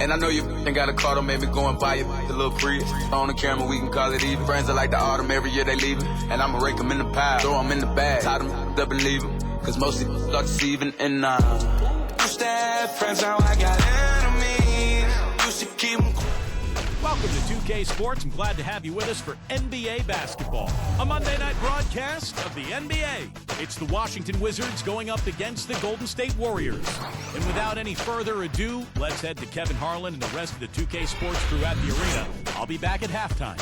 And I know you ain't got a car, don't make me go and buy you a little Prius. On the camera, we can call it even. Friends are like the autumn, every year they leaving. And I'ma rake them in the pile, throw them in the bag. Tie them up and leave them, cause most of them start deceiving. And used to have friends, now I got enemies. Used to keep them. Welcome to 2K Sports. I'm glad to have you with us for NBA basketball, a Monday night broadcast of the NBA. It's the Washington Wizards going up against the Golden State Warriors. And without any further ado, let's head to Kevin Harlan and the rest of the 2K Sports crew at the arena. I'll be back at halftime.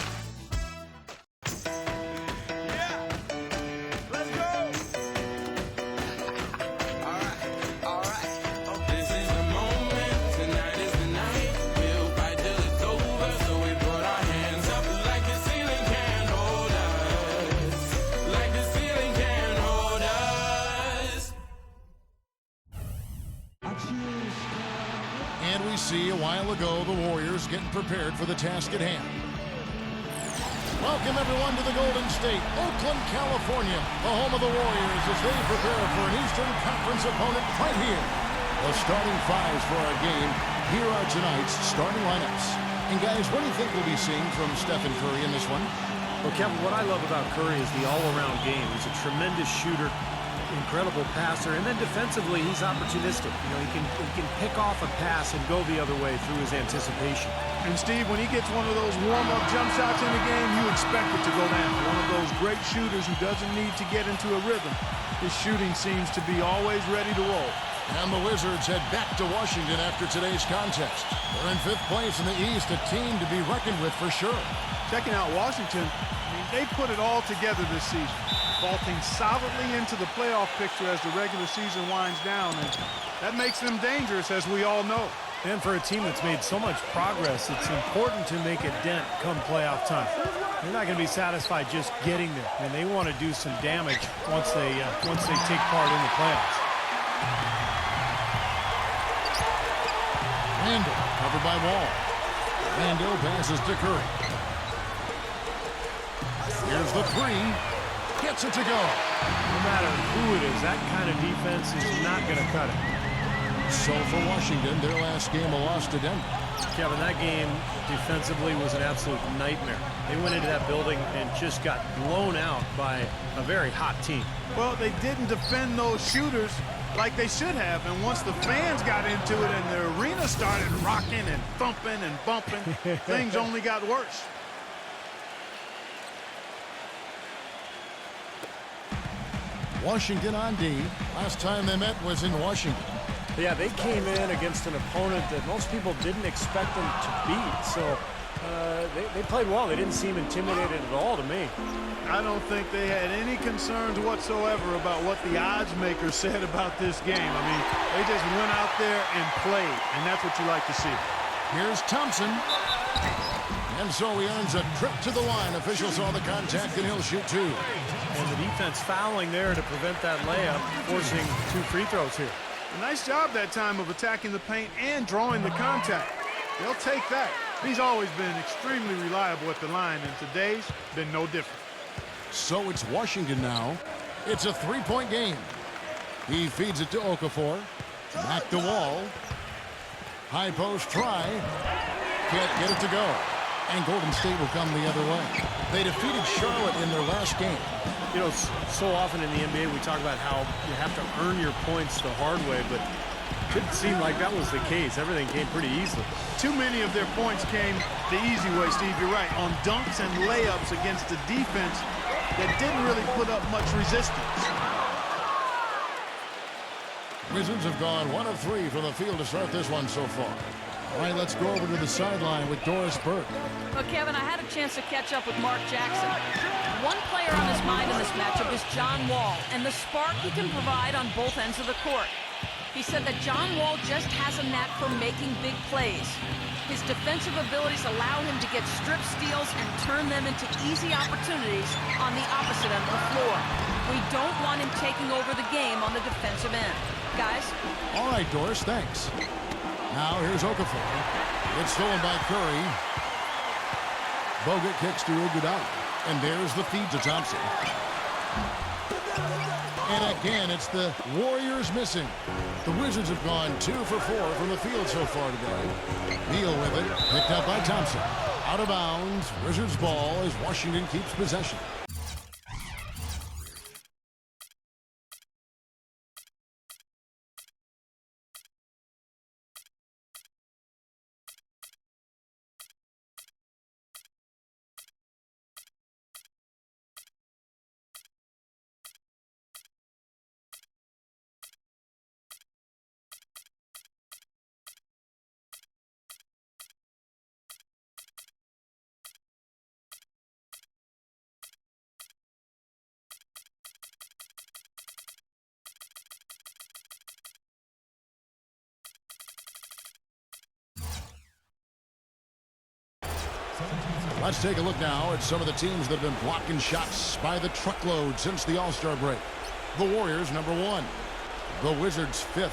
And we see a while ago the Warriors getting prepared for the task at hand. Welcome everyone to the Golden State, Oakland, California, the home of the Warriors as they prepare for an Eastern Conference opponent right here. The starting fives for our game. Here are tonight's starting lineups. And guys, what do you think we'll be seeing from Stephen Curry in this one? Well, Kevin, what I love about Curry is the all-around game. He's a tremendous shooter, incredible passer, and then defensively, he's opportunistic. You know, he can pick off a pass and go the other way through his anticipation. And Steve, when he gets one of those warm-up jump shots in the game, you expect it to go down. One of those great shooters who doesn't need to get into a rhythm. His shooting seems to be always ready to roll. And the Wizards head back to Washington after today's contest. They're in 5th place in the East, a team to be reckoned with for sure. Checking out Washington, they put it all together this season, vaulting solidly into the playoff picture as the regular season winds down, and that makes them dangerous, as we all know. And for a team that's made so much progress, it's important to make a dent come playoff time. They're not going to be satisfied just getting there, and they want to do some damage once they take part in the playoffs. Randall, covered by Wall. Randall passes to Curry. Here's the three. Gets it to go. No matter who it is, that kind of defense is not going to cut it. So for Washington, their last game a loss to Denver. Kevin, that game defensively was an absolute nightmare. They went into that building and just got blown out by a very hot team. Well, they didn't defend those shooters like they should have, and once the fans got into it and the arena started rocking and thumping and bumping, things only got worse. Washington on D. Last time they met was in Washington. Yeah, they came in against an opponent that most people didn't expect them to beat, so they played well. They didn't seem intimidated at all to me. I don't think they had any concerns whatsoever about what the odds makers said about this game. I mean, they just went out there and played, and that's what you like to see. Here's Thompson. And so he earns a trip to the line. Officials saw the contact, and he'll shoot two. And the defense fouling there to prevent that layup, forcing 2 free throws here. A nice job that time of attacking the paint and drawing the contact. They'll take that. He's always been extremely reliable at the line, and today's been no different. So it's Washington now. It's a 3-point game. He feeds it to Okafor. Back to Wall. High post try. Can't get it to go. And Golden State will come the other way. They defeated Charlotte in their last game. You know, so often in the NBA we talk about how you have to earn your points the hard way, but it didn't seem like that was the case. Everything came pretty easily. Too many of their points came the easy way, Steve. You're right. On dunks and layups against a defense that didn't really put up much resistance. Wizards have gone 1 of 3 from the field to start this one so far. All right, let's go over to the sideline with Doris Burke. Well, Kevin, I had a chance to catch up with Mark Jackson. One player on his mind in this matchup is John Wall, and the spark he can provide on both ends of the court. He said that John Wall just has a knack for making big plays. His defensive abilities allow him to get strip steals and turn them into easy opportunities on the opposite end of the floor. We don't want him taking over the game on the defensive end. Guys? All right, Doris, thanks. Now here's Okafor. It's stolen by Curry. Bogut kicks to Iguodala. And there's the feed to Thompson. And again, it's the Warriors missing. The Wizards have gone 2 for 4 from the field so far today. Beal with it, picked up by Thompson. Out of bounds, Wizards ball as Washington keeps possession. Let's take a look now at some of the teams that have been blocking shots by the truckload since the All-Star break. The Warriors, number 1. The Wizards, 5th.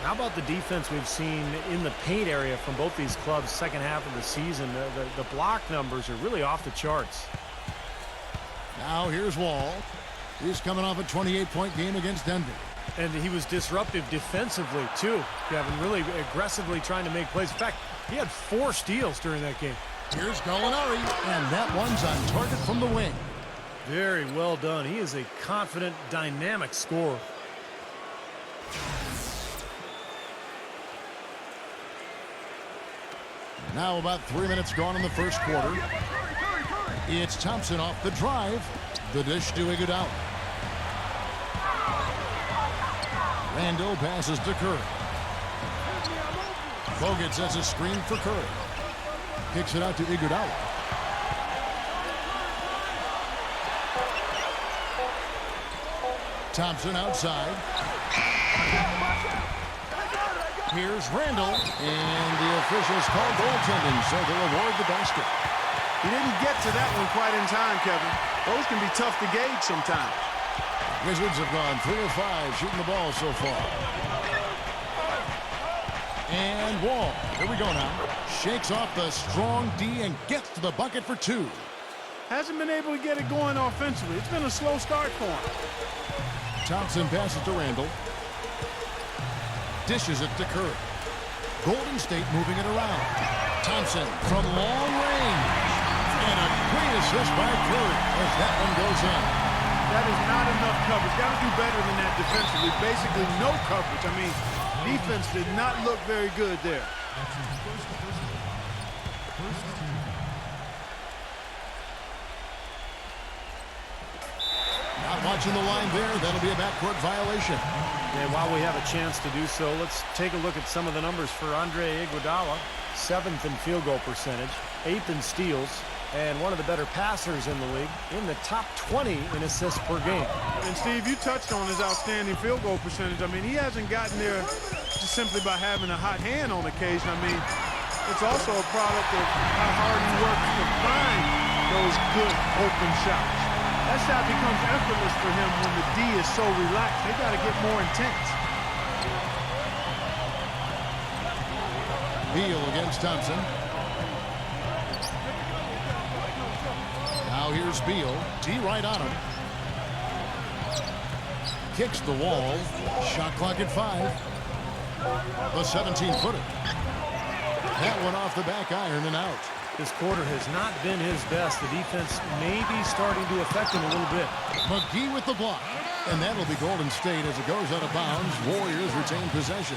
How about the defense we've seen in the paint area from both these clubs second half of the season? The block numbers are really off the charts. Now here's Wall. He's coming off a 28-point game against Denver. And he was disruptive defensively, too. Kevin, really aggressively trying to make plays. In fact, he had 4 steals during that game. Here's Gallinari, and that one's on target from the wing. Very well done. He is a confident, dynamic scorer. Now about 3 minutes gone in the first quarter. It's Thompson off the drive. The dish to Iguodala. Randall passes to Curry. Bogut sets a screen for Curry. Kicks it out to Iguodala. Thompson outside. Here's Randall, and the officials call goaltending, so they'll award the basket. He didn't get to that one quite in time, Kevin. Those can be tough to gauge sometimes. Wizards have gone 3 of 5 shooting the ball so far. And Wall, here we go now. Shakes off the strong D and gets to the bucket for 2. Hasn't been able to get it going offensively. It's been a slow start for him. Thompson passes to Randall. Dishes it to Curry. Golden State moving it around. Thompson from long range. And a great assist by Curry as that one goes in. That is not enough coverage. Got to do better than that defensively. Basically no coverage. I mean, defense did not look very good there. Not watching the line there. That'll be a backcourt violation. And while we have a chance to do so, let's take a look at some of the numbers for Andre Iguodala. 7th in field goal percentage, 8th in steals, and one of the better passers in the league, in the top 20 in assists per game. And Steve, you touched on his outstanding field goal percentage. I mean, he hasn't gotten there just simply by having a hot hand on occasion. I mean, it's also a product of how hard he works to find those good open shots. That shot becomes effortless for him when the D is so relaxed. They got to get more intense. Beal against Thompson. Now here's Beal. D right on him. Kicks the wall. Shot clock at 5. The 17-footer. That one off the back iron and out. This quarter has not been his best. The defense may be starting to affect him a little bit. McGee with the block. And that'll be Golden State as it goes out of bounds. Warriors retain possession.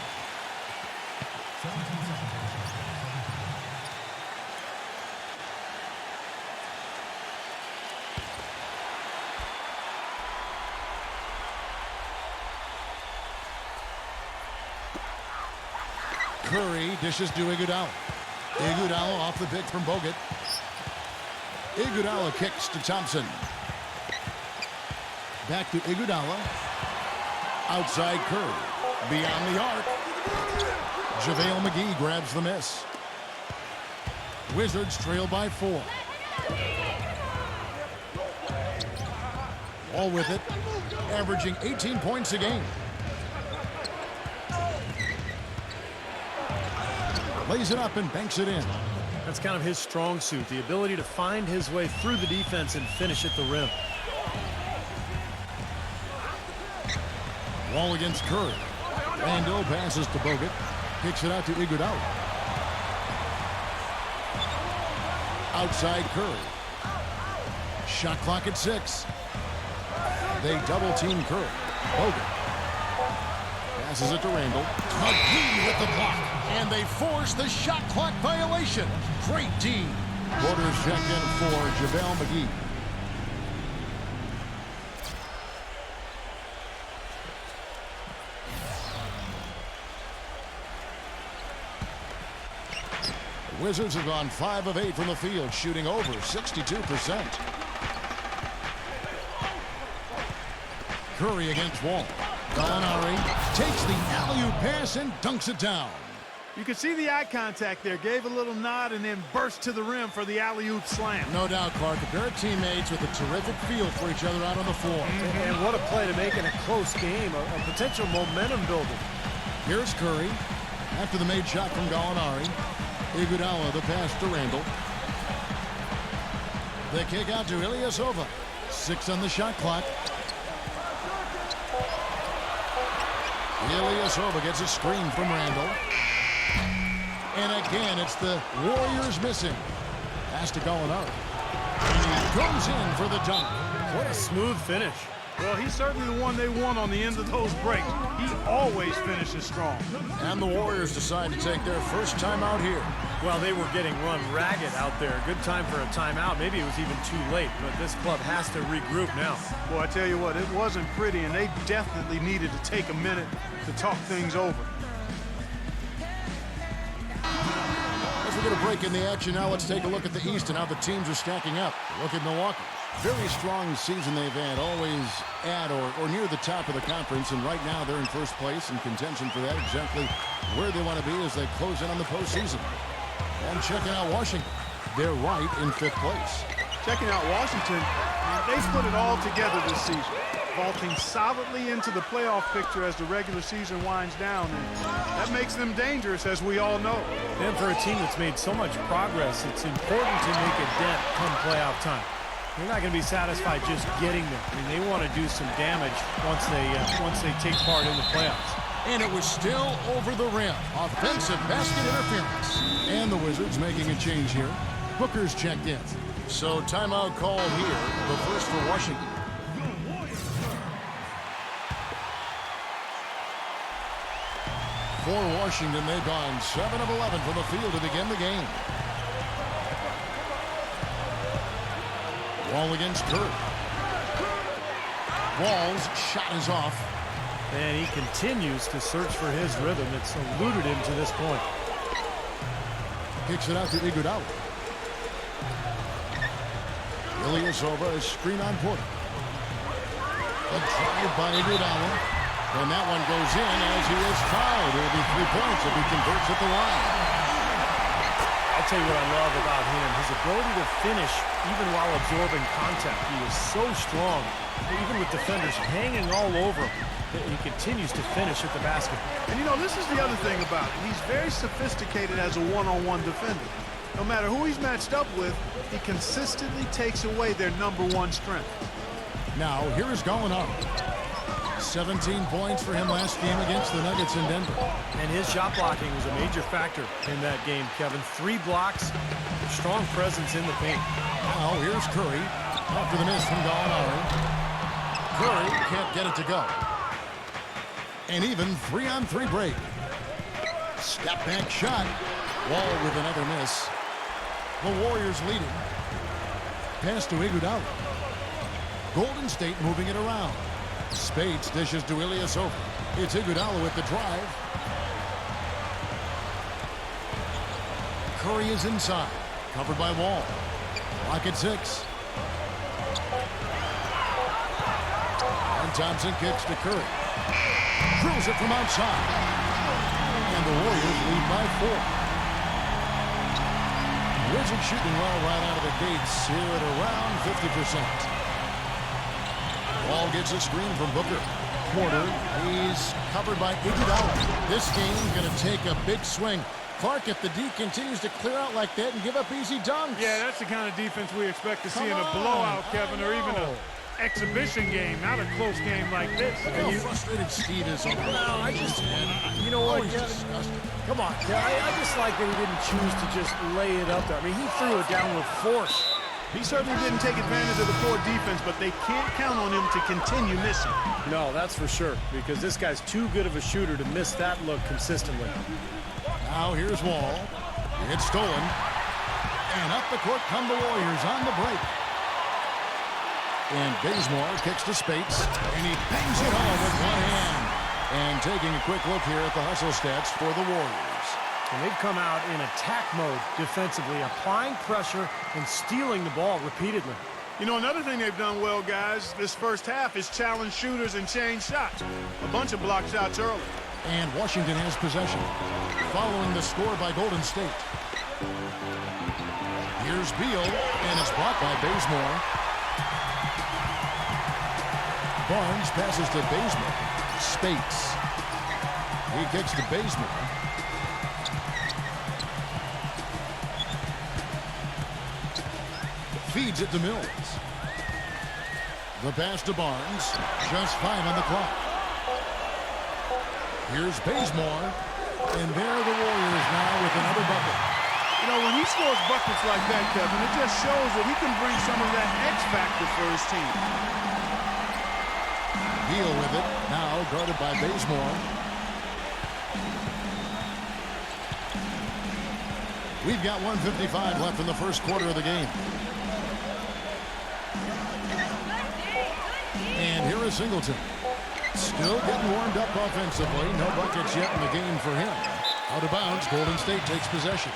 Curry dishes to Iguodala. Iguodala off the pick from Bogut. Iguodala kicks to Thompson. Back to Iguodala. Outside Curry. Beyond the arc. JaVale McGee grabs the miss. Wizards trail by 4. All with it. Averaging 18 points a game. Lays it up and banks it in. That's kind of his strong suit, the ability to find his way through the defense and finish at the rim. Wall against Curry. Randall passes to Bogut. Kicks it out to Iguodala. Outside Curry. Shot clock at 6. They double team Curry. Bogut passes it to Randall. McGee with the block. And they force the shot clock violation. Great D. Quarters checked in for JaVale McGee. The Wizards have gone 5 of 8 from the field, shooting over 62%. Curry against Wall. Gallinari takes the alley-oop pass and dunks it down. You can see the eye contact there. Gave a little nod and then burst to the rim for the alley-oop slam. No doubt, Clark. A pair of teammates with a terrific feel for each other out on the floor. And what a play to make in a close game. A potential momentum builder. Here's Curry. After the made shot from Gallinari. Iguodala, the pass to Randall. The kick out to Ilyasova. 6 on the shot clock. Ilyasova gets a screen from Randall. And again, it's the Warriors missing. Pass to Gallinari. And he goes in for the dunk. What a smooth finish. Well, he's certainly the one they want on the end of those breaks. He always finishes strong. And the Warriors decide to take their first timeout here. Well, they were getting run ragged out there. Good time for a timeout. Maybe it was even too late, but this club has to regroup now. Well, I tell you what, it wasn't pretty, and they definitely needed to take a minute to talk things over. As we get a break in the action now, let's take a look at the East and how the teams are stacking up. Look at Milwaukee. Very strong season they've had, always at or near the top of the conference, and right now they're in first place in contention for that, exactly where they want to be as they close in on the postseason. And checking out Washington, they're right in 5th place. Checking out Washington, they've put it all together this season, vaulting solidly into the playoff picture as the regular season winds down, and that makes them dangerous, as we all know. And for a team that's made so much progress, it's important to make a dent come playoff time. They're not going to be satisfied just getting there. I mean, they want to do some damage once they take part in the playoffs. And it was still over the rim. Offensive basket interference. And the Wizards making a change here. Booker's checked in. So timeout call here, the first for Washington. For Washington, they've gone 7 of 11 from the field to begin the game. Wall against Curry. Wall's shot is off. And he continues to search for his rhythm. It's eluded him to this point. Kicks it out to Iguodala. Ilyasova is screen on Porter. A drive by Iguodala. And that one goes in as he is fouled. It'll be 3 points if he converts at the line. I'll tell you what I love about him. His ability to finish even while absorbing contact. He is so strong. Even with defenders hanging all over him, he continues to finish at the basket. And you know, this is the other thing about it. He's very sophisticated as a one-on-one defender. No matter who he's matched up with, he consistently takes away their #1 strength. Now, here is Gallinari. 17 points for him last game against the Nuggets in Denver. And his shot blocking was a major factor in that game, Kevin. 3 blocks, strong presence in the paint. Now, here's Curry. After the miss from Gallinari. Curry can't get it to go. And even 3-on-3 break. Step back shot. Wall with another miss. The Warriors leading. Pass to Iguodala. Golden State moving it around. Spades dishes to Ilyasova. It's Iguodala with the drive. Curry is inside. Covered by Wall. Clock at 6. And Thompson kicks to Curry. Drills it from outside. And the Warriors lead by 4. Wizards shooting well right out of the gates here at around 50%. Wall gets a screen from Booker. Porter, he's covered by Iguodala. This game's going to take a big swing. Clark, if the D continues to clear out like that and give up easy dunks. Yeah, that's the kind of defense we expect to see in a blowout, Kevin, or even exhibition game, not a close game like this. How frustrated Steve is on the Well, you know what? Yeah, come on. Yeah, I just like that he didn't choose to just lay it up there. I mean, he threw it down with force. He certainly didn't take advantage of the poor defense, but they can't count on him to continue missing. No, that's for sure, because this guy's too good of a shooter to miss that look consistently. Now here's Wall. It's stolen. And up the court come the Warriors on the break. And Bazemore kicks to Spates, and he bangs it home with one hand. And taking a quick look here at the hustle stats for the Warriors. And they've come out in attack mode defensively, applying pressure and stealing the ball repeatedly. You know, another thing they've done well, guys, this first half is challenge shooters and change shots. A bunch of block shots early. And Washington has possession, following the score by Golden State. Here's Beal, and it's blocked by Bazemore. Barnes passes to Bazemore. Spates. He kicks to Bazemore. Feeds it to Mills. The pass to Barnes. Just 5 on the clock. Here's Bazemore. And there are the Warriors now with another bucket. You know, when he scores buckets like that, Kevin, it just shows that he can bring some of that X factor for his team. Beal with it. Now guarded by Bazemore. We've got 1:55 left in the first quarter of the game. And here is Singleton. Still getting warmed up offensively. No buckets yet in the game for him. Out of bounds, Golden State takes possession.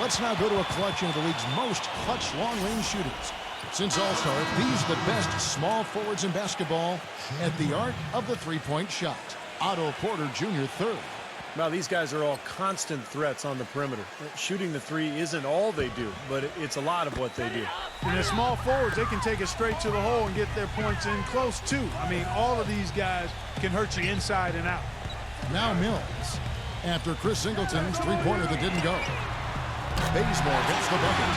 Let's now go to a collection of the league's most clutch long-range shooters. Since All-Star, these are the best small forwards in basketball at the art of the three-point shot. Otto Porter Jr. third. Now, these guys are all constant threats on the perimeter. Shooting the three isn't all they do, but it's a lot of what they do. And as small forwards, they can take it straight to the hole and get their points in close, too. I mean, all of these guys can hurt you inside and out. Now Mills. After Chris Singleton's three-pointer that didn't go. Bazemore gets the bucket.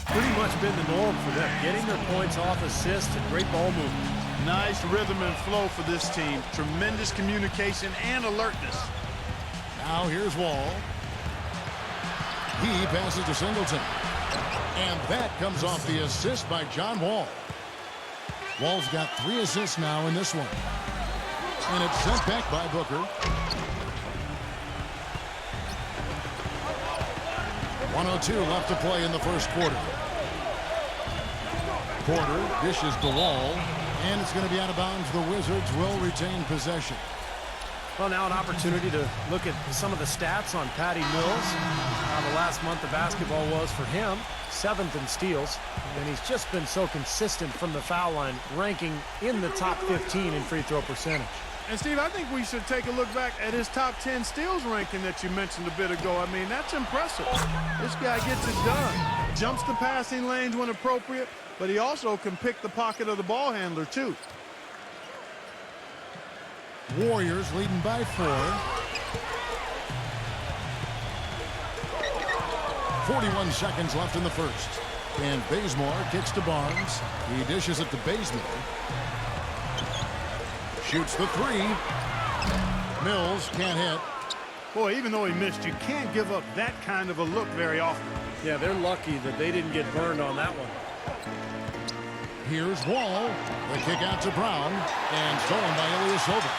Pretty much been the norm for them, getting their points off assists and great ball movement. Nice rhythm and flow for this team. Tremendous communication and alertness. Now here's Wall. He passes to Singleton. And that comes off the assist by John Wall. Wall's got 3 assists now in this one. And it's sent back by Booker. 1:02 left to play in the first quarter. Porter dishes the Wall. And it's going to be out of bounds. The Wizards will retain possession. Well, now an opportunity to look at some of the stats on Patty Mills. How the last month of basketball was for him. 7th in steals. And he's just been so consistent from the foul line, ranking in the top 15 in free throw percentage. And, Steve, I think we should take a look back at his top 10 steals ranking that you mentioned a bit ago. I mean, that's impressive. This guy gets it done. Jumps the passing lanes when appropriate, but he also can pick the pocket of the ball handler, too. Warriors leading by 4. 41 seconds left in the first. And Bazemore kicks to Barnes. He dishes it to Bazemore. Shoots the 3. Mills can't hit. Boy, even though he missed, you can't give up that kind of a look very often. Yeah, they're lucky that they didn't get burned on that one. Here's Wall. The kick out to Brown. And stolen by Ilyasova.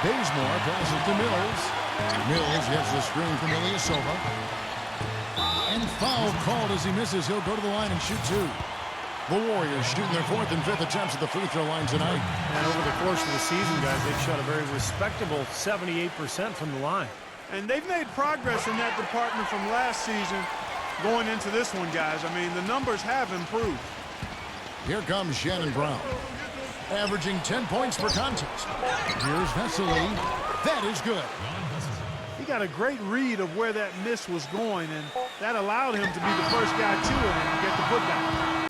Bazemore passes to Mills. Mills gets the screen from Ilyasova. And foul called as he misses. He'll go to the line and shoot 2. The Warriors shooting their 4th and 5th attempts at the free throw line tonight. And over the course of the season, guys, they've shot a very respectable 78% from the line. And they've made progress in that department from last season going into this one, guys. I mean, the numbers have improved. Here comes Shannon Brown, averaging 10 points per contest. Here's Vesely. That is good. He got a great read of where that miss was going, and that allowed him to be the first guy to it and get the putback.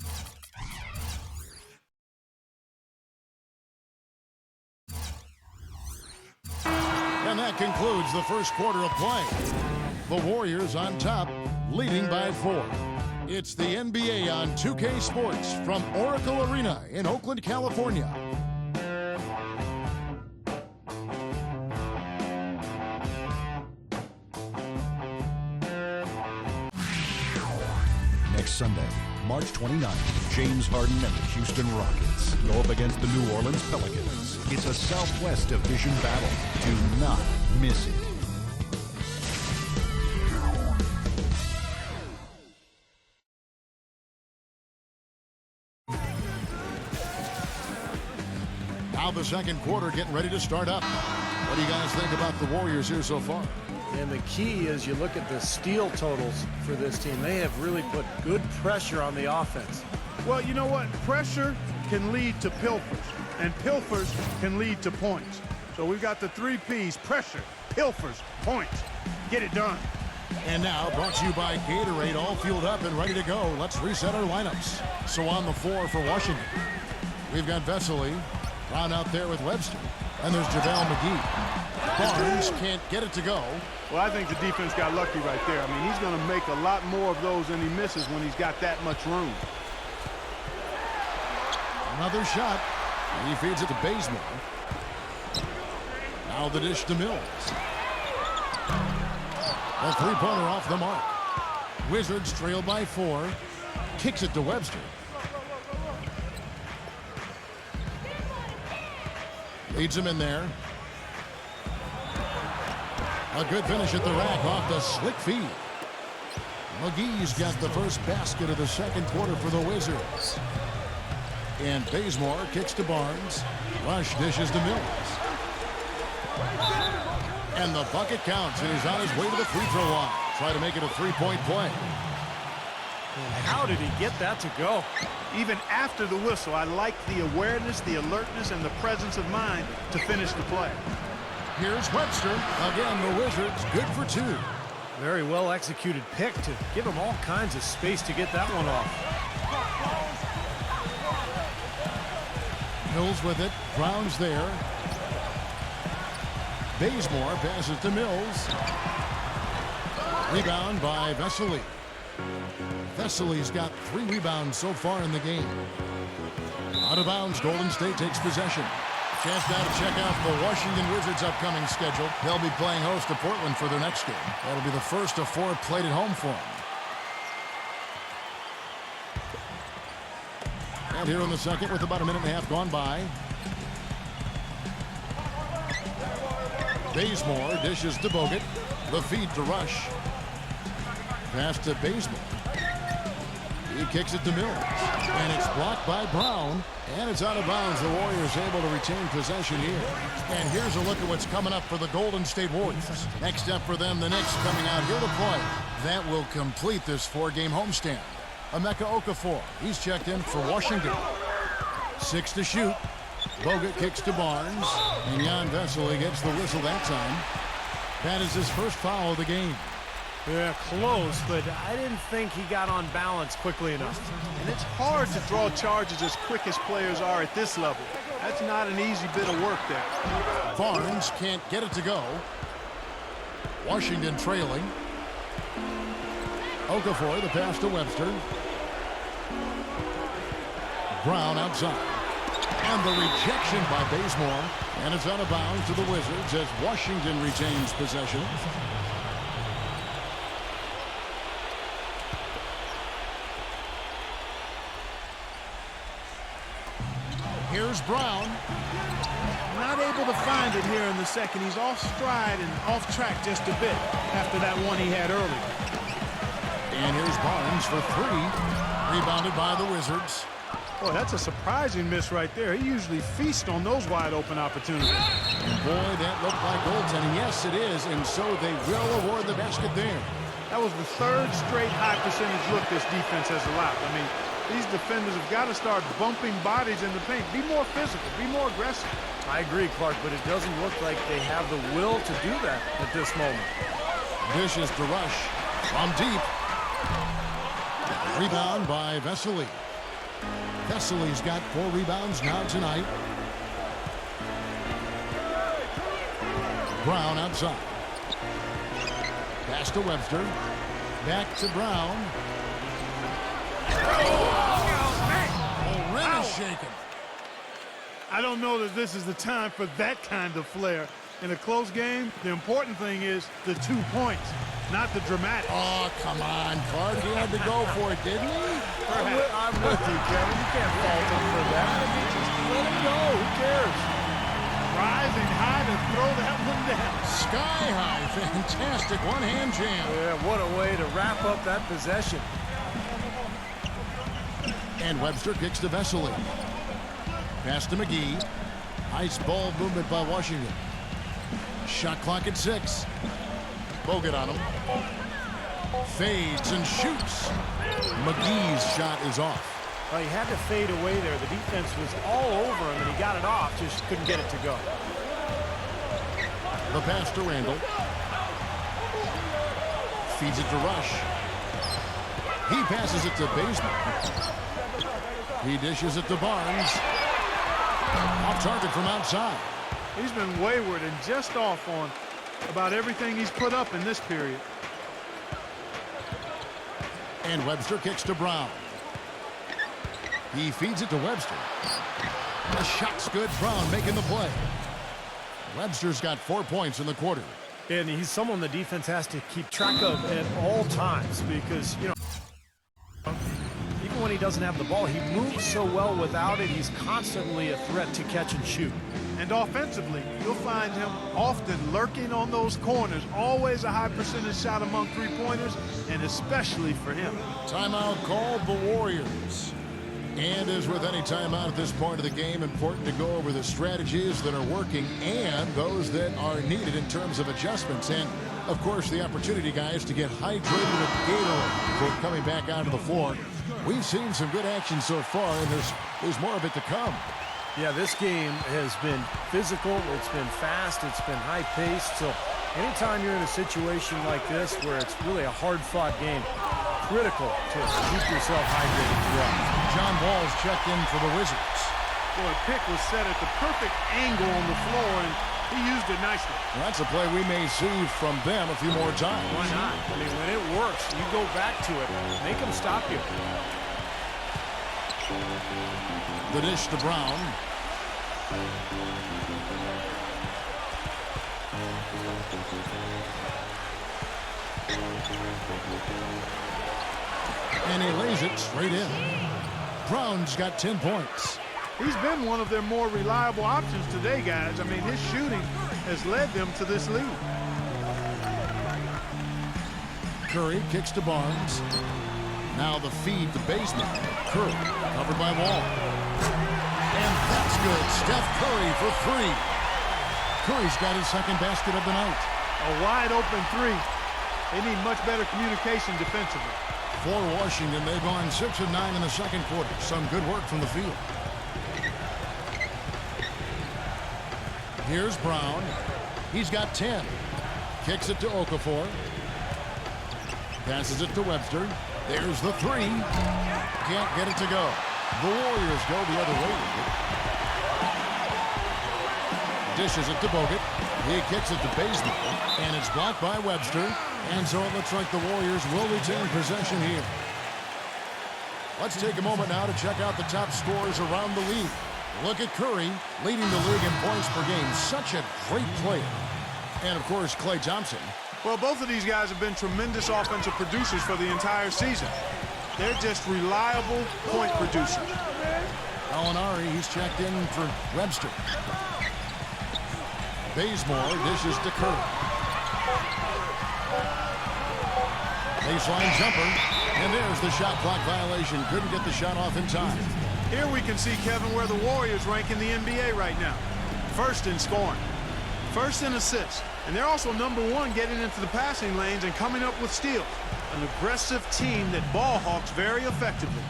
And that concludes the first quarter of play. The Warriors on top, leading by 4. It's the NBA on 2K Sports from Oracle Arena in Oakland, California. Next Sunday, March 29th, James Harden and the Houston Rockets go up against the New Orleans Pelicans. It's a Southwest Division battle. Do not miss it. Now the second quarter getting ready to start up. What do you guys think about the Warriors here so far? And the key is you look at the steal totals for this team. They have really put good pressure on the offense. Well, you know what? Pressure can lead to pilfers, and pilfers can lead to points. So we've got the 3 Ps: pressure, pilfers, points. Get it done. And now, brought to you by Gatorade, all fueled up and ready to go. Let's reset our lineups. So on the floor for Washington, we've got Vesely, Brown out there with Webster, and there's JaVale McGee. Barnes can't get it to go. Well, I think the defense got lucky right there. I mean, he's going to make a lot more of those than he misses when he's got that much room. Another shot. He feeds it to Bazemore. Now the dish to Mills. A three-pointer off the mark. Wizards trail by 4. Kicks it to Webster. Leads him in there. A good finish at the rack off the slick feed. McGee's got the first basket of the second quarter for the Wizards. And Bazemore kicks to Barnes. Rush dishes to Mills. And the bucket counts, and he's on his way to the free throw line. Try to make it a three-point play. How did he get that to go? Even after the whistle, I like the awareness, the alertness, and the presence of mind to finish the play. Here's Webster. Again, the Wizards good for 2. Very well executed pick to give him all kinds of space to get that one off. Mills with it. Brown's there. Bazemore passes to Mills. Rebound by Vesely. Vesely's got 3 rebounds so far in the game. Out of bounds, Golden State takes possession. Chance now to check out the Washington Wizards' upcoming schedule. They'll be playing host to Portland for their next game. That'll be the first of 4 played at home for them. And here in the second with about a minute and a half gone by. Bazemore dishes to Bogut. The feed to Rush. Pass to Bazemore. He kicks it to Mills. And it's blocked by Brown. And it's out of bounds. The Warriors able to retain possession here. And here's a look at what's coming up for the Golden State Warriors. Next up for them, the Knicks coming out here to play. That will complete this 4-game homestand. Emeka Okafor, he's checked in for Washington. 6 to shoot. Bogut kicks to Barnes. And Jan Vesely gets the whistle that time. That is his first foul of the game. Yeah, close, but I didn't think he got on balance quickly enough. And it's hard to draw charges as quick as players are at this level. That's not an easy bit of work there. Barnes can't get it to go. Washington trailing. Okafor, the pass to Webster. Brown outside. And the rejection by Bazemore. And it's out of bounds to the Wizards as Washington retains possession. Here's Brown. Not able to find it here in the second. He's off stride and off track just a bit after that one he had earlier. And here's Barnes for 3. Rebounded by the Wizards. Boy, that's a surprising miss right there. He usually feasts on those wide open opportunities. And boy, that looked like goaltending. Yes, it is. And so they will award the basket there. That was the 3rd straight high percentage look this defense has allowed. I mean, these defenders have got to start bumping bodies in the paint. Be more physical. Be more aggressive. I agree, Clark, but it doesn't look like they have the will to do that at this moment. Dishes to Rush from deep. Rebound by Vesely. Vesely's got 4 rebounds now tonight. Brown outside. Pass to Webster. Back to Brown. Rim is shaken. I don't know that this is the time for that kind of flair. In a close game, the important thing is the 2 points, not the dramatic. Oh, come on, Clark. He had to go for it, didn't he? I'm with you, Kevin. You can't fault him for that. I mean, just let him go. Who cares? Rising high to throw that one down. Sky high. Fantastic one-hand jam. Yeah, what a way to wrap up that possession. And Webster kicks to Vesely. Pass to McGee. Nice ball movement by Washington. Shot clock at 6. Bogut on him. Fades and shoots. McGee's shot is off. Well, he had to fade away there. The defense was all over him, and he got it off. Just couldn't get it to go. The pass to Randall. Feeds it to Rush. He passes it to Baseman. He dishes it to Barnes. Off target from outside. He's been wayward and just off on about everything he's put up in this period. And Webster kicks to Brown. He feeds it to Webster. The shot's good. Brown making the play. Webster's got 4 points in the quarter. And he's someone the defense has to keep track of at all times because, you know, even when he doesn't have the ball, he moves so well without it. He's constantly a threat to catch and shoot. And offensively, you'll find him often lurking on those corners. Always a high percentage shot among three-pointers, and especially for him. Timeout called the Warriors. And as with any timeout at this point of the game, important to go over the strategies that are working and those that are needed in terms of adjustments. And, of course, the opportunity, guys, to get hydrated with Gatorade before coming back onto the floor. We've seen some good action so far, and there's more of it to come. Yeah, this game has been physical, it's been fast, it's been high-paced. So anytime you're in a situation like this where it's really a hard-fought game, critical to keep yourself hydrated throughout. John Wall's checked in for the Wizards. Boy, a pick was set at the perfect angle on the floor, and he used it nicely. Well, that's a play we may see from them a few more times. Why not? I mean, when it works, you go back to it. Make them stop you. The dish to Brown. And he lays it straight in. Brown's got 10 points. He's been one of their more reliable options today, guys. I mean, his shooting has led them to this lead. Curry kicks to Barnes. Now the feed to Baseman. Curry covered by Wall. And that's good. Steph Curry for 3. Curry's got his second basket of the night. A wide open 3. They need much better communication defensively. For Washington, they've gone 6 of 9 in the second quarter. Some good work from the field. Here's Brown. He's got 10. Kicks it to Okafor. Passes it to Webster. There's the 3. Can't get it to go. The Warriors go the other way with it. Dishes it to Bogut. He kicks it to Baseman. And it's blocked by Webster. And so it looks like the Warriors will retain possession here. Let's take a moment now to check out the top scorers around the league. Look at Curry, leading the league in points per game. Such a great player. And, of course, Klay Thompson. Well, both of these guys have been tremendous offensive producers for the entire season. They're just reliable point producers. Alinari, he's checked in for Webster. Bazemore dishes to Curry. Baseline jumper, and there's the shot clock violation. Couldn't get the shot off in time. Here we can see, Kevin, where the Warriors rank in the NBA right now. First in scoring, first in assists, and they're also #1 getting into the passing lanes and coming up with steals. An aggressive team that ball hawks very effectively.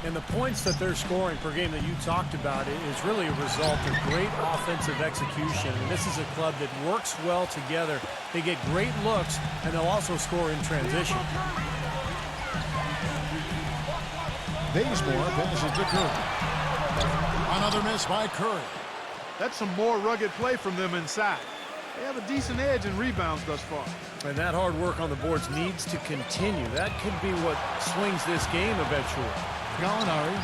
And the points that they're scoring per game that you talked about is really a result of great offensive execution. And this is a club that works well together. They get great looks, and they'll also score in transition. Bazemore passes to Curry. Another miss by Curry. That's some more rugged play from them inside. They have a decent edge in rebounds thus far. And that hard work on the boards needs to continue. That could be what swings this game eventually. Gallinari.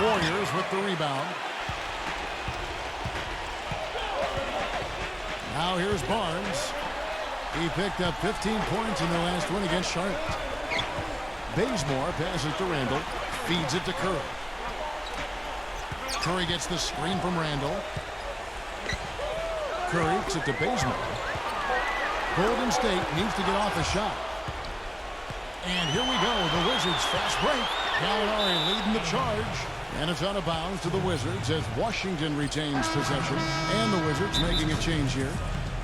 Warriors with the rebound. Now here's Barnes. He picked up 15 points in the last one against Charlotte. Bazemore passes to Randall. Feeds it to Curry. Curry gets the screen from Randall. Curry gets it to Bazemore. Golden State needs to get off a shot. And here we go. The Wizards fast break. Gallinari leading the charge. And it's out of bounds to the Wizards as Washington retains possession. And the Wizards making a change here.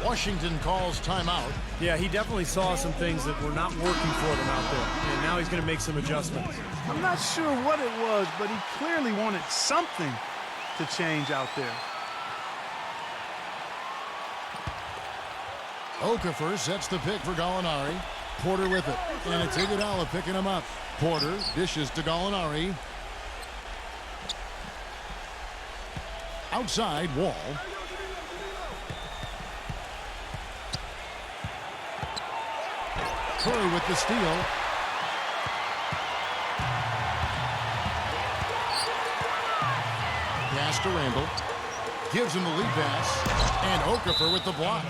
Washington calls timeout. Yeah, he definitely saw some things that were not working for them out there. And now he's going to make some adjustments. I'm not sure what it was, but he clearly wanted something to change out there. Okafor sets the pick for Gallinari. Porter with it. And it's Iguodala picking him up. Porter dishes to Gallinari. Outside, Wall. Curry with the steal. Pass to Randall. Gives him the lead pass. And Okafor with the block.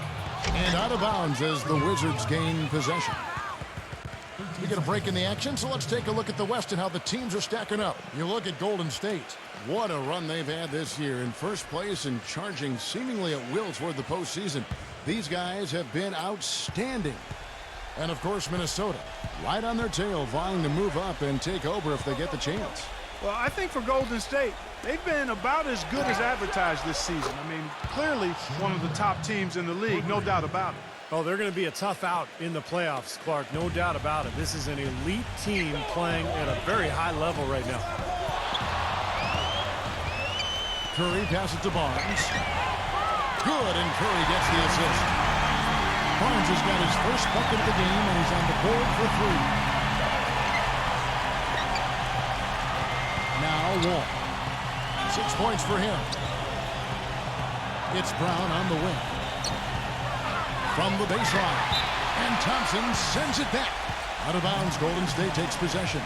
And out of bounds as the Wizards gain possession. We get a break in the action, so let's take a look at the West and how the teams are stacking up. You look at Golden State. What a run they've had this year. In first place and charging seemingly at will toward the postseason. These guys have been outstanding. And, of course, Minnesota, right on their tail, vying to move up and take over if they get the chance. Well, I think for Golden State, they've been about as good as advertised this season. I mean, clearly one of the top teams in the league, no doubt about it. Oh, they're going to be a tough out in the playoffs, Clark, no doubt about it. This is an elite team playing at a very high level right now. Curry passes to Barnes. Good, and Curry gets the assist. Barnes has got his first bucket of the game, and he's on the board for three. Now Wall. 6 points for him. It's Brown on the wing. From the baseline. And Thompson sends it back. Out of bounds, Golden State takes possession.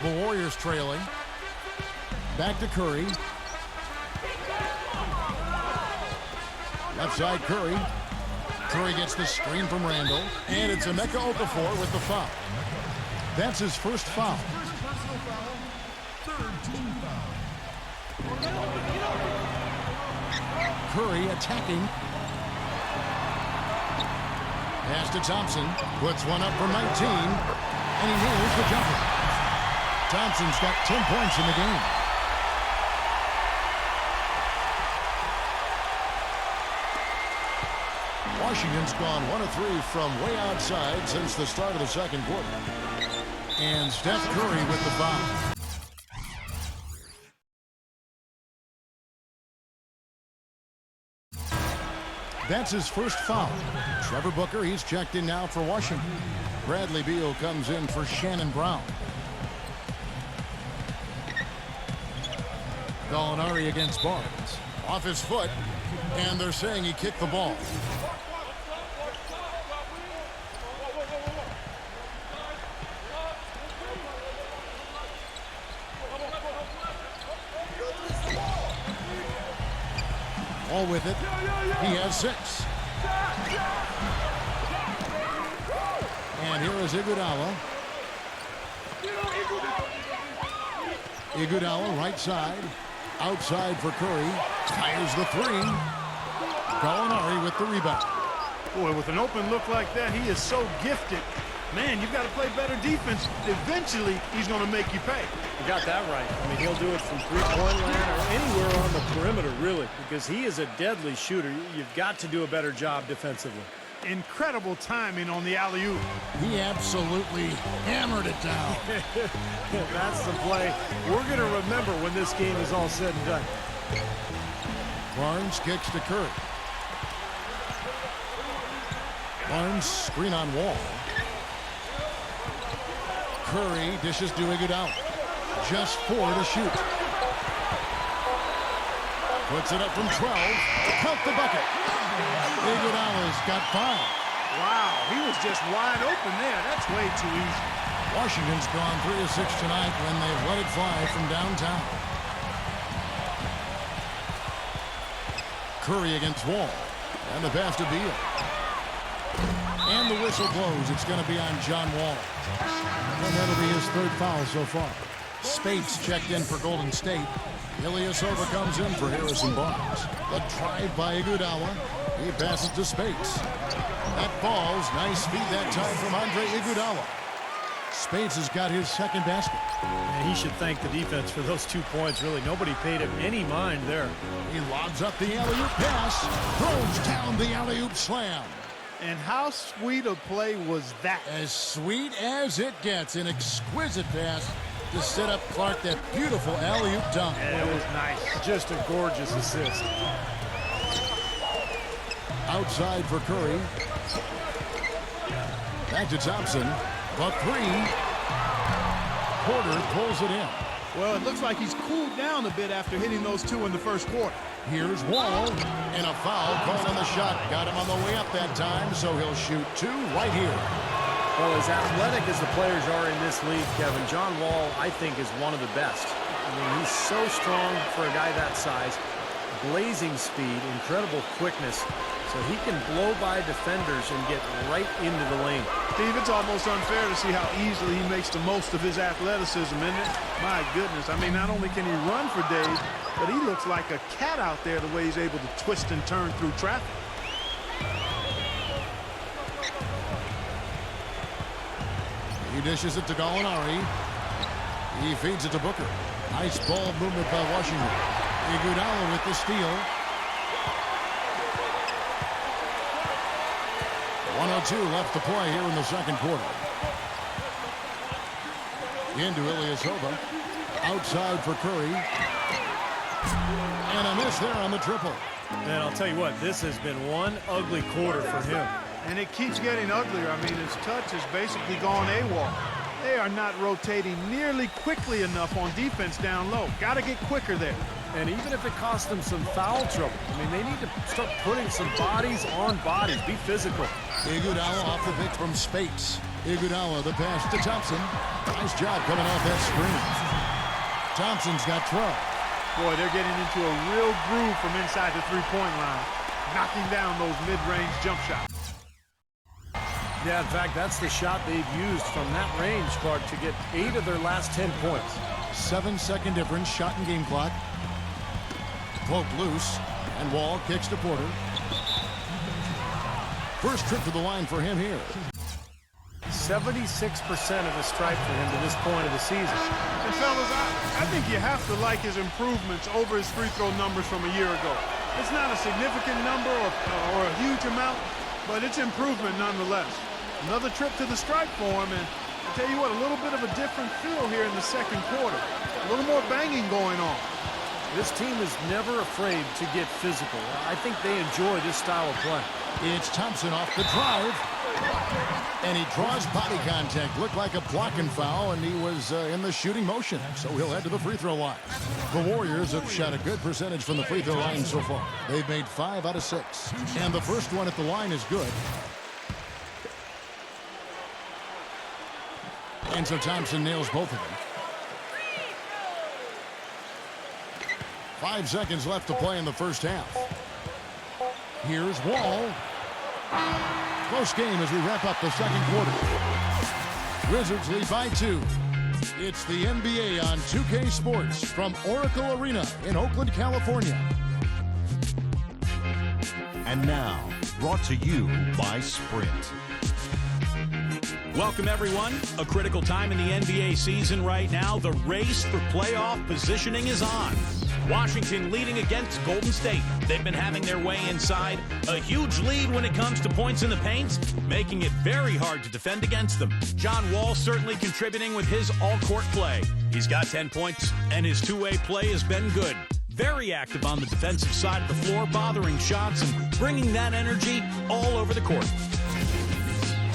The Warriors trailing. Back to Curry. Left side Curry. Curry gets the screen from Randall. And it's Emeka Okafor with the foul. That's his first foul. Curry attacking. Pass to Thompson. Puts one up from 19. And he nails the jumper. Thompson's got 10 points in the game. Washington's gone 1 of 3 from way outside since the start of the second quarter. And Steph Curry with the foul. That's his first foul. Trevor Booker, he's checked in now for Washington. Bradley Beal comes in for Shannon Brown. Gallinari against Barnes. Off his foot, and they're saying he kicked the ball. All with it. He has 6. And here is Iguodala. Iguodala right side. Outside for Curry. Fires the 3. Gallinari with the rebound. Boy, with an open look like that, he is so gifted. Man, you've got to play better defense. Eventually, he's going to make you pay. You got that right. I mean, he'll do it from three-point land or anywhere on the perimeter, really, because he is a deadly shooter. You've got to do a better job defensively. Incredible timing on the alley-oop. He absolutely hammered it down. That's the play we're going to remember when this game is all said and done. Barnes kicks to Curry. Barnes screen on Wall. Curry dishes to Iguodala. Just 4 to shoot. Puts it up from 12. Count the bucket. Iguodala's got 5. Wow, he was just wide open there. That's way too easy. Washington's gone 3 of 6 tonight when they've let it fly from downtown. Curry against Wall. And the pass to Beal. And the whistle blows. It's going to be on John Wall. And that'll be his 3rd foul so far. Spates checked in for Golden State. Ilyasova comes in for Harrison Barnes. The drive by Iguodala. He passes to Spates. That falls. Nice feed that time from Andre Iguodala. Spates has got his 2nd basket. And he should thank the defense for those 2 points. Really, nobody paid him any mind there. He lobs up the alley-oop pass. Throws down the alley-oop slam. And how sweet a play was that? As sweet as it gets. An exquisite pass to set up Clark. That beautiful alley-oop dunk. And it was nice. Just a gorgeous assist. Outside for Curry. Back to Thompson. The 3. Porter pulls it in. Well, it looks like he's cooled down a bit after hitting those 2 in the first quarter. Here's Wall. And a foul called on the shot. Got him on the way up that time, so he'll shoot 2 right here. Well, as athletic as the players are in this league, Kevin, John Wall, I think, is one of the best. I mean, he's so strong for a guy that size. Blazing speed, incredible quickness. So he can blow by defenders and get right into the lane. Steve, it's almost unfair to see how easily he makes the most of his athleticism, isn't it? My goodness. I mean, not only can he run for days, but he looks like a cat out there the way he's able to twist and turn through traffic. He dishes it to Gallinari. He feeds it to Booker. Nice ball movement by Washington. Iguodala with the steal. 1:02 left to play here in the 2nd quarter. Into Ilyasova. Outside for Curry. And a miss there on the triple. And I'll tell you what, this has been one ugly quarter for him. And it keeps getting uglier. I mean, his touch has basically gone AWOL. They are not rotating nearly quickly enough on defense down low. Got to get quicker there. And even if it costs them some foul trouble, I mean, they need to start putting some bodies on bodies. Be physical. Iguodala off the pick from Spates. Iguodala, the pass to Thompson. Nice job coming off that screen. Thompson's got 12. Boy, they're getting into a real groove from inside the three-point line, knocking down those mid-range jump shots. Yeah, in fact, that's the shot they've used from that range, Clark, to get 8 of their last 10 points. 7-second difference, shot and game clock. Poke loose, and Wall kicks to Porter. First trip to the line for him here. 76% of the strike for him to this point of the season. And fellas, I think you have to like his improvements over his free throw numbers from a year ago. It's not a significant number or a huge amount, but it's improvement nonetheless. Another trip to the strike for him, and I'll tell you what, a little bit of a different feel here in the 2nd quarter. A little more banging going on. This team is never afraid to get physical. I think they enjoy this style of play. It's Thompson off the drive. And he draws body contact. Looked like a blocking foul, and he was in the shooting motion. So he'll head to the free throw line. The Warriors have shot a good percentage from the free throw line so far. They've made 5 out of 6. And the first one at the line is good. And so Thompson nails both of them. 5 seconds left to play in the first half. Here's Wall. Close game as we wrap up the 2nd quarter. Wizards lead by 2. It's the NBA on 2K Sports from Oracle Arena in Oakland, California. And now, brought to you by Sprint. Welcome, everyone. A critical time in the NBA season right now. The race for playoff positioning is on. Washington leading against Golden State. They've been having their way inside. A huge lead when it comes to points in the paint, making it very hard to defend against them. John Wall certainly contributing with his all-court play. He's got 10 points, and his two-way play has been good. Very active on the defensive side of the floor, bothering shots and bringing that energy all over the court.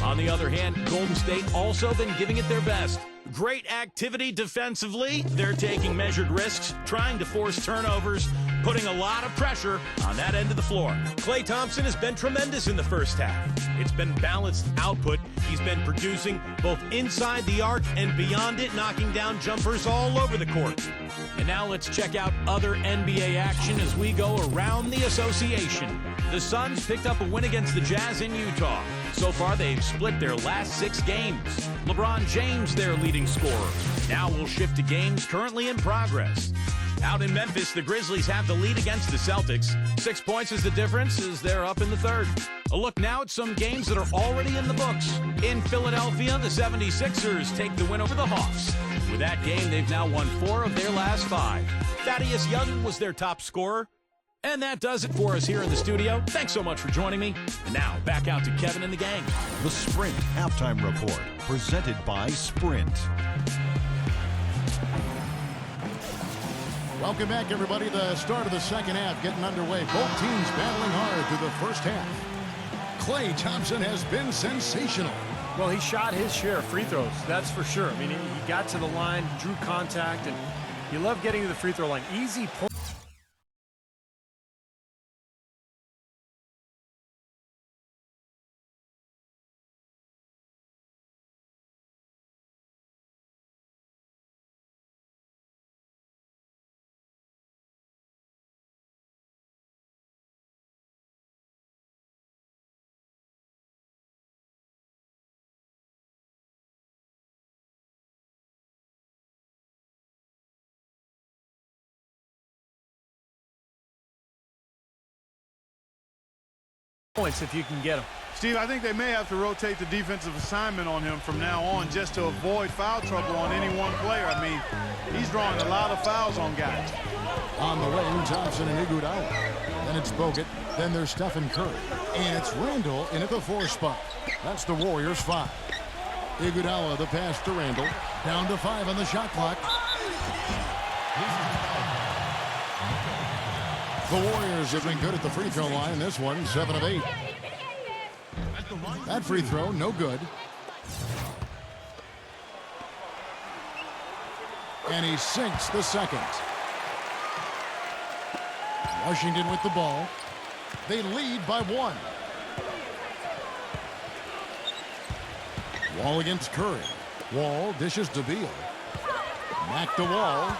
On the other hand, Golden State also been giving it their best. Great activity defensively. They're taking measured risks, trying to force turnovers, putting a lot of pressure on that end of the floor. Klay Thompson has been tremendous in the first half. It's been balanced output. He's been producing both inside the arc and beyond it, knocking down jumpers all over the court. And now let's check out other NBA action as we go around the association. The Suns picked up a win against the Jazz in Utah. So far, they've split their last 6 games. LeBron James, their leading scorer. Now we'll shift to games currently in progress. Out in Memphis, the Grizzlies have the lead against the Celtics. 6 points is the difference as they're up in the third. A look now at some games that are already in the books. In Philadelphia, the 76ers take the win over the Hawks. With that game, they've now won 4 of their last 5. Thaddeus Young was their top scorer. And that does it for us here in the studio. Thanks so much for joining me. And now, back out to Kevin and the gang. The Sprint Halftime Report, presented by Sprint. Welcome back, everybody. The start of the second half getting underway. Both teams battling hard through the first half. Klay Thompson has been sensational. Well, he shot his share of free throws, that's for sure. I mean, he got to the line, drew contact, and you love getting to the free throw line. Easy point. Points if you can get them. Steve, I think they may have to rotate the defensive assignment on him from now on just to avoid foul trouble on any one player. I mean, he's drawing a lot of fouls on guys. On the wing, Thompson and Iguodala. Then it's Bogut. Then there's Stephen Curry. And it's Randall in at the 4 spot. That's the Warriors' 5. Iguodala, the pass to Randall. Down to 5 on the shot clock. The Warriors have been good at the free throw line. This one, 7 of 8. That free throw, no good. And he sinks the second. Washington with the ball. They lead by 1. Wall against Curry. Wall dishes to Beal. Back to Wall.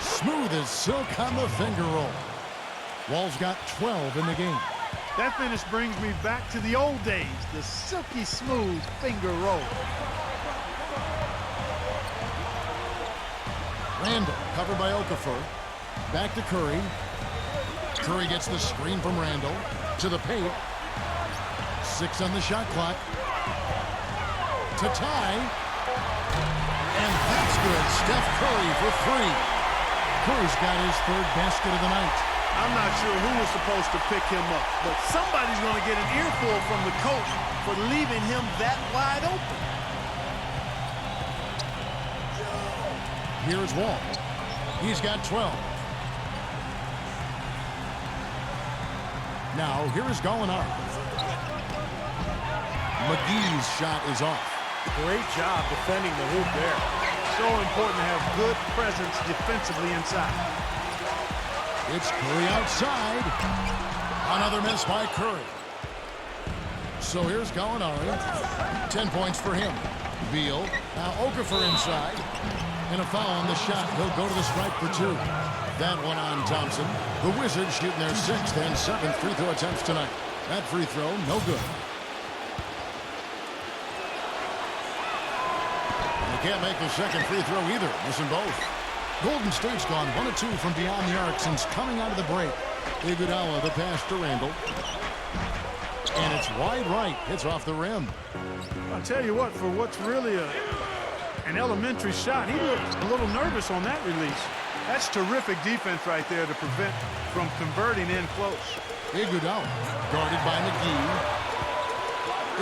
Smooth as silk on the finger roll. Wall's got 12 in the game. That finish brings me back to the old days, the silky smooth finger roll. Randall covered by Okafor. Back to Curry. Curry gets the screen from Randall to the paint. 6 on the shot clock. To tie. And that's good. Steph Curry for 3. Curry's got his 3rd basket of the night. I'm not sure who was supposed to pick him up, but somebody's going to get an earful from the coach for leaving him that wide open. Here's Wall. He's got 12. Now, here is Gallinari. McGee's shot is off. Great job defending the hoop there. So important to have good presence defensively inside. It's Curry outside. Another miss by Curry. So here's Gallinari. 10 points for him. Beal. Now Okafor inside. And a foul on the shot. He'll go to the stripe for 2. That one on Thompson. The Wizards shooting their 6th and 7th free throw attempts tonight. That free throw, no good. Can't make the second free throw either. Missing both. Golden State's gone 1 of 2 from beyond the arc since coming out of the break. Iguodala, the pass to Randall. And it's wide right. It's off the rim. I'll tell you what, for what's really an elementary shot, he looked a little nervous on that release. That's terrific defense right there to prevent from converting in close. Iguodala, guarded by McGee.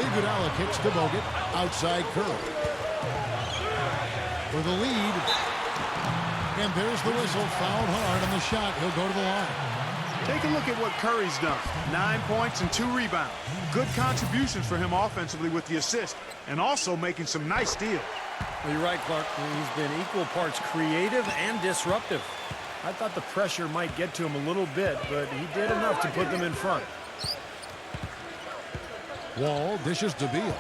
Iguodala kicks to Bogut. Outside Curry. For the lead. And there's the whistle. Fouled hard on the shot. He'll go to the line. Take a look at what Curry's done. 9 points and 2 rebounds. Good contributions for him offensively with the assist, and also making some nice steals. Well, you're right, Clark. He's been equal parts creative and disruptive. I thought the pressure might get to him a little bit, but he did enough to put them in front. Wall dishes to Beal.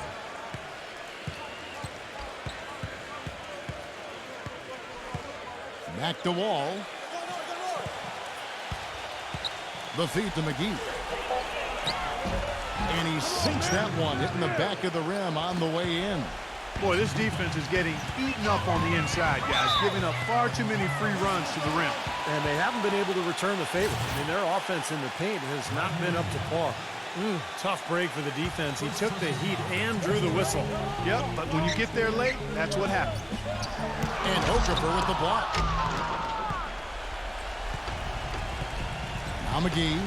Back to Wall. The feed to McGee. And he sinks that one, hitting the back of the rim on the way in. Boy, this defense is getting eaten up on the inside, guys, giving up far too many free runs to the rim. And they haven't been able to return the favor. I mean, their offense in the paint has not been up to par. Tough break for the defense. He took the heat and drew the whistle. Yep, but when you get there late, that's what happens. And Okafor with the block. Now McGee,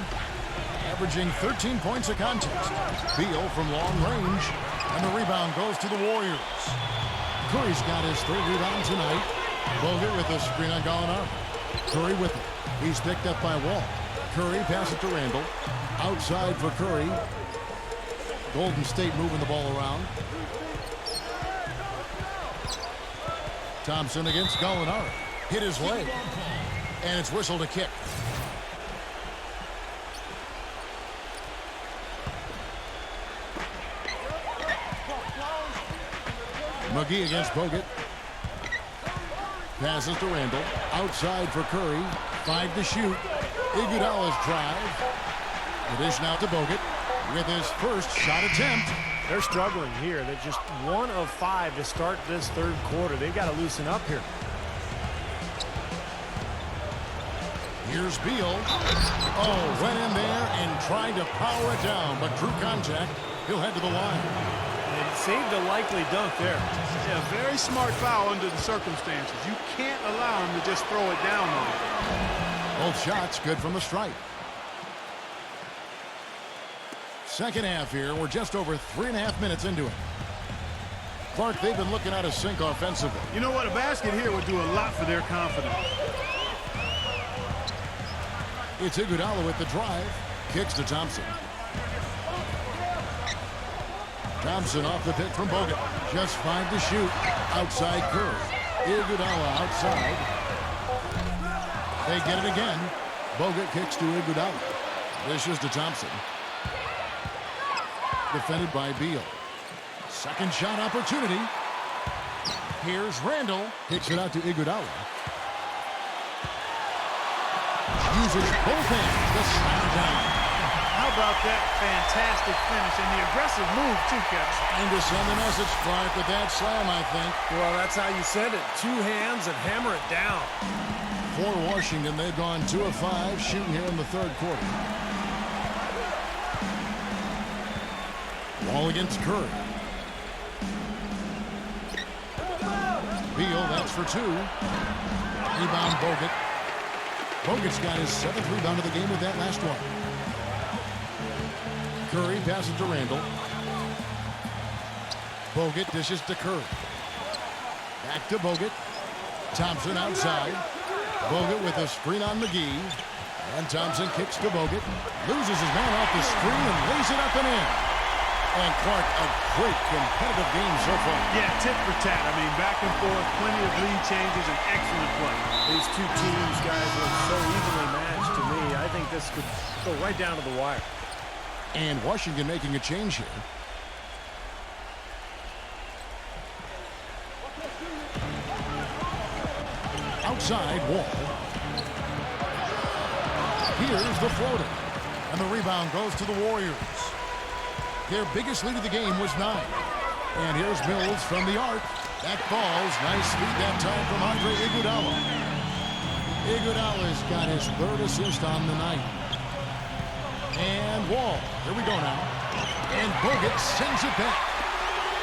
averaging 13 points a contest. Beal from long range, and the rebound goes to the Warriors. Curry's got his 3rd rebound tonight. Bogut with the screen on Gallinari. Curry with it. He's picked up by Wall. Curry passes to Randall. Outside for Curry. Golden State moving the ball around. Thompson against Gallinari. Hit his leg. And it's whistled a kick. McGee against Bogut. Passes to Randall. Outside for Curry. 5 to shoot. Iguodala's drive. The dish now to Bogut with his first shot attempt. They're struggling here. They're just 1 of 5 to start this 3rd quarter. They've got to loosen up here. Here's Beal. Oh, went in there and tried to power it down, but drew contact. He'll head to the line. And saved a likely dunk there. Yeah, very smart foul under the circumstances. You can't allow him to just throw it down on him. Both shots good from the stripe. Second half here. We're just over 3.5 minutes into it. Clark, they've been looking out of sync offensively. You know what? A basket here would do a lot for their confidence. It's Iguodala with the drive. Kicks to Thompson. Thompson off the pick from Bogut. Just 5 to shoot. Outside Curry. Iguodala outside. They get it again. Bogut kicks to Iguodala. Dishes to Thompson. Defended by Beal. Second shot opportunity. Here's Randall. Kicks it out to Iguodala. Uses both hands to slam down. How about that fantastic finish and the aggressive move, too, Kevin? Trying to send a message, Clark, with that slam, I think. Well, that's how you send it. 2 hands and hammer it down. For Washington, they've gone 2 of 5 shooting here in the 3rd quarter. Wall against Curry. Beal, that's for 2. Rebound Bogut. Bogut's got his 7th rebound of the game with that last one. Curry passes to Randall. Bogut dishes to Curry. Back to Bogut. Thompson outside. Bogut with a screen on McGee. And Thompson kicks to Bogut. Loses his man off the screen and lays it up and in. And Clark, a great competitive game so far. Yeah, tit for tat. I mean, back and forth, plenty of lead changes, and excellent play. These 2 teams, guys, look so evenly matched to me. I think this could go right down to the wire. And Washington making a change here. Outside Wall. Here's the floater. And the rebound goes to the Warriors. Their biggest lead of the game was 9. And here's Mills from the arc. That falls. Nice speed that time from Andre Iguodala. Iguodala's got his 3rd assist on the night. And Wall. Here we go now. And Bogut sends it back.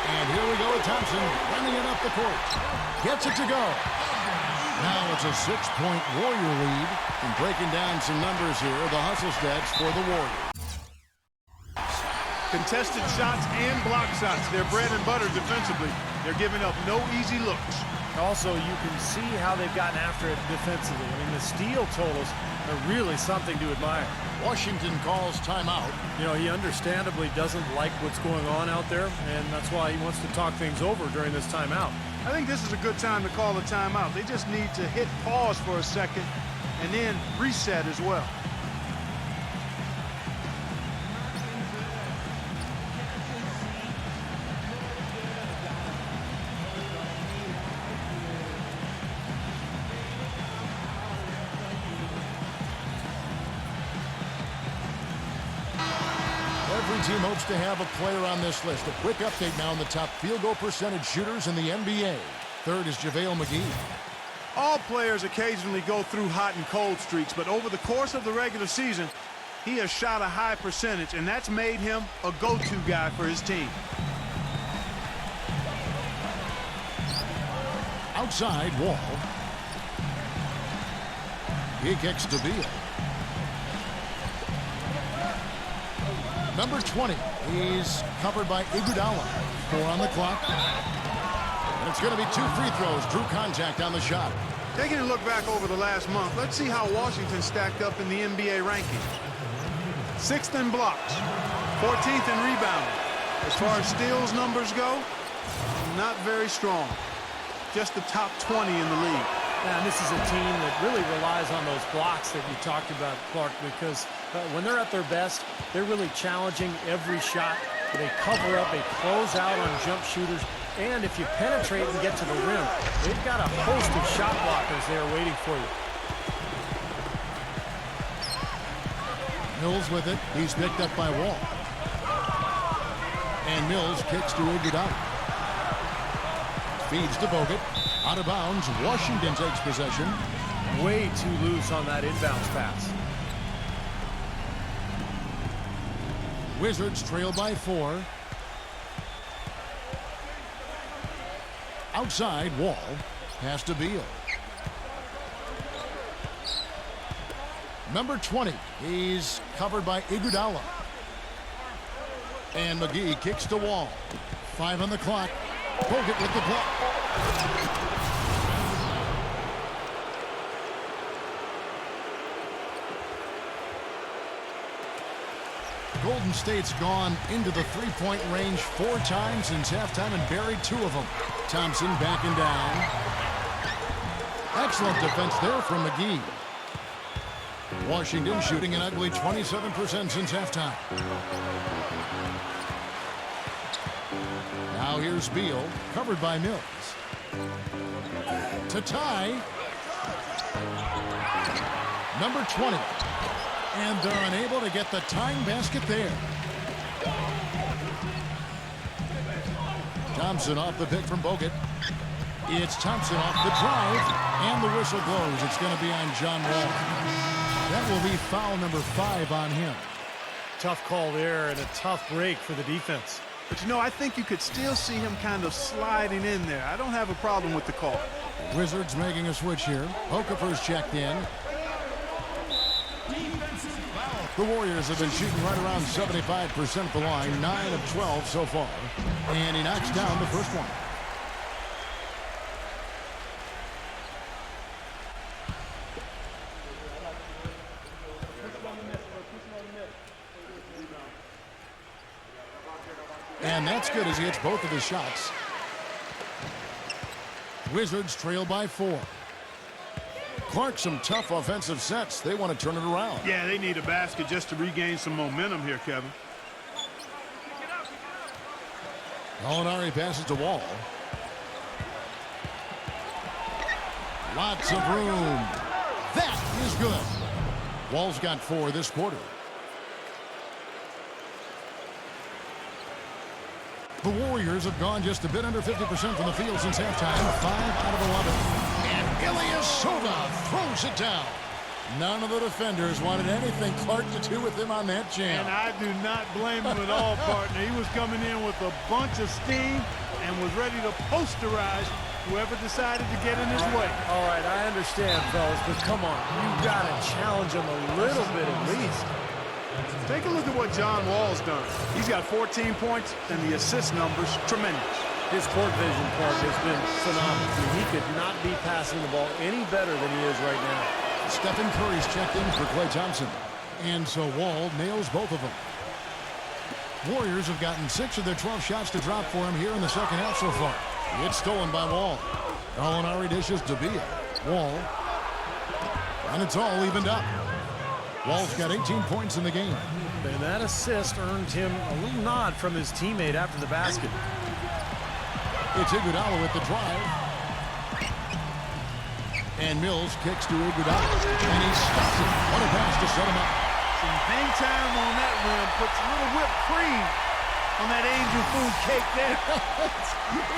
And here we go with Thompson running it up the court. Gets it to go. Now it's a 6-point Warrior lead. And breaking down some numbers here, the hustle stats for the Warriors. Contested shots and block shots. They're bread and butter defensively. They're giving up no easy looks. Also, you can see how they've gotten after it defensively. I mean, the steal totals are really something to admire. Washington calls timeout. You know, he understandably doesn't like what's going on out there, and that's why he wants to talk things over during this timeout. I think this is a good time to call a timeout. They just need to hit pause for a second and then reset as well. Every team hopes to have a player on this list. A quick update now on the top field goal percentage shooters in the NBA. Third is JaVale McGee. All players occasionally go through hot and cold streaks, but over the course of the regular season, he has shot a high percentage, and that's made him a go-to guy for his team. Outside, Wall. He kicks to Beal. Number 20, he's covered by Iguodala. 4 on the clock. And it's going to be 2 free throws. Drew contact on the shot. Taking a look back over the last month, let's see how Washington stacked up in the NBA ranking. 6th in blocks, 14th in rebounding. As far as steals numbers go, not very strong. Just the top 20 in the league. And this is a team that really relies on those blocks that you talked about, Clark, because when they're at their best, they're really challenging every shot. They cover up, they close out on jump shooters, and if you penetrate and get to the rim, they've got a host of shot blockers there waiting for you. Mills with it. He's picked up by Wall. And Mills kicks to Iguodala. Feeds to Bogut. Out of bounds. Washington takes possession. Way too loose on that inbounds pass. Wizards trail by 4. Outside, Wall. Pass to Beal. Number 20. He's covered by Iguodala. And McGee kicks to Wall. 5 on the clock. Bogut with the block. Golden State's gone into the three-point range 4 times since halftime and buried 2 of them. Thompson backing down. Excellent defense there from McGee. Washington shooting an ugly 27% since halftime. Now here's Beal, covered by Mills. To tie. Number 20. And they're unable to get the tying basket there. Thompson off the pick from Bogut. It's Thompson off the drive. And the whistle blows. It's going to be on John Wall. That will be foul number 5 on him. Tough call there and a tough break for the defense. But, you know, I think you could still see him kind of sliding in there. I don't have a problem with the call. Wizards making a switch here. Okafor's checked in. The Warriors have been shooting right around 75% at the line, 9 of 12 so far. And he knocks down the first one. And that's good as he hits both of his shots. Wizards trail by 4. Clark, some tough offensive sets. They want to turn it around. Yeah, they need a basket just to regain some momentum here, Kevin. Gallinari passes to Wall. Lots of room. That is good. Wall's got 4 this quarter. The Warriors have gone just a bit under 50% from the field since halftime. 5 out of 11. And Ilyasova throws it down. None of the defenders wanted anything Clark to do with him on that jam. And I do not blame him at all, partner. He was coming in with a bunch of steam and was ready to posterize whoever decided to get in his way. All right, I understand, fellas, but come on. You've got to challenge him a little bit at least. Take a look at what John Wall's done. He's got 14 points, and the assist numbers tremendous. His court vision, Clark, has been phenomenal. I mean, he could not be passing the ball any better than he is right now. Stephen Curry's checked in for Klay Thompson. And so Wall nails both of them. Warriors have gotten 6 of their 12 shots to drop for him here in the second half so far. It's stolen by Wall. Gallinari dishes to Beal. Wall. And it's all evened up. Wall's got 18 points in the game. And that assist earned him a little nod from his teammate after the basket. It's Iguodala with the drive. And Mills kicks to Iguodala. And he stops it. What a pass to set him up. Some hang time on that rim. Puts a little whipped cream on that angel food cake there.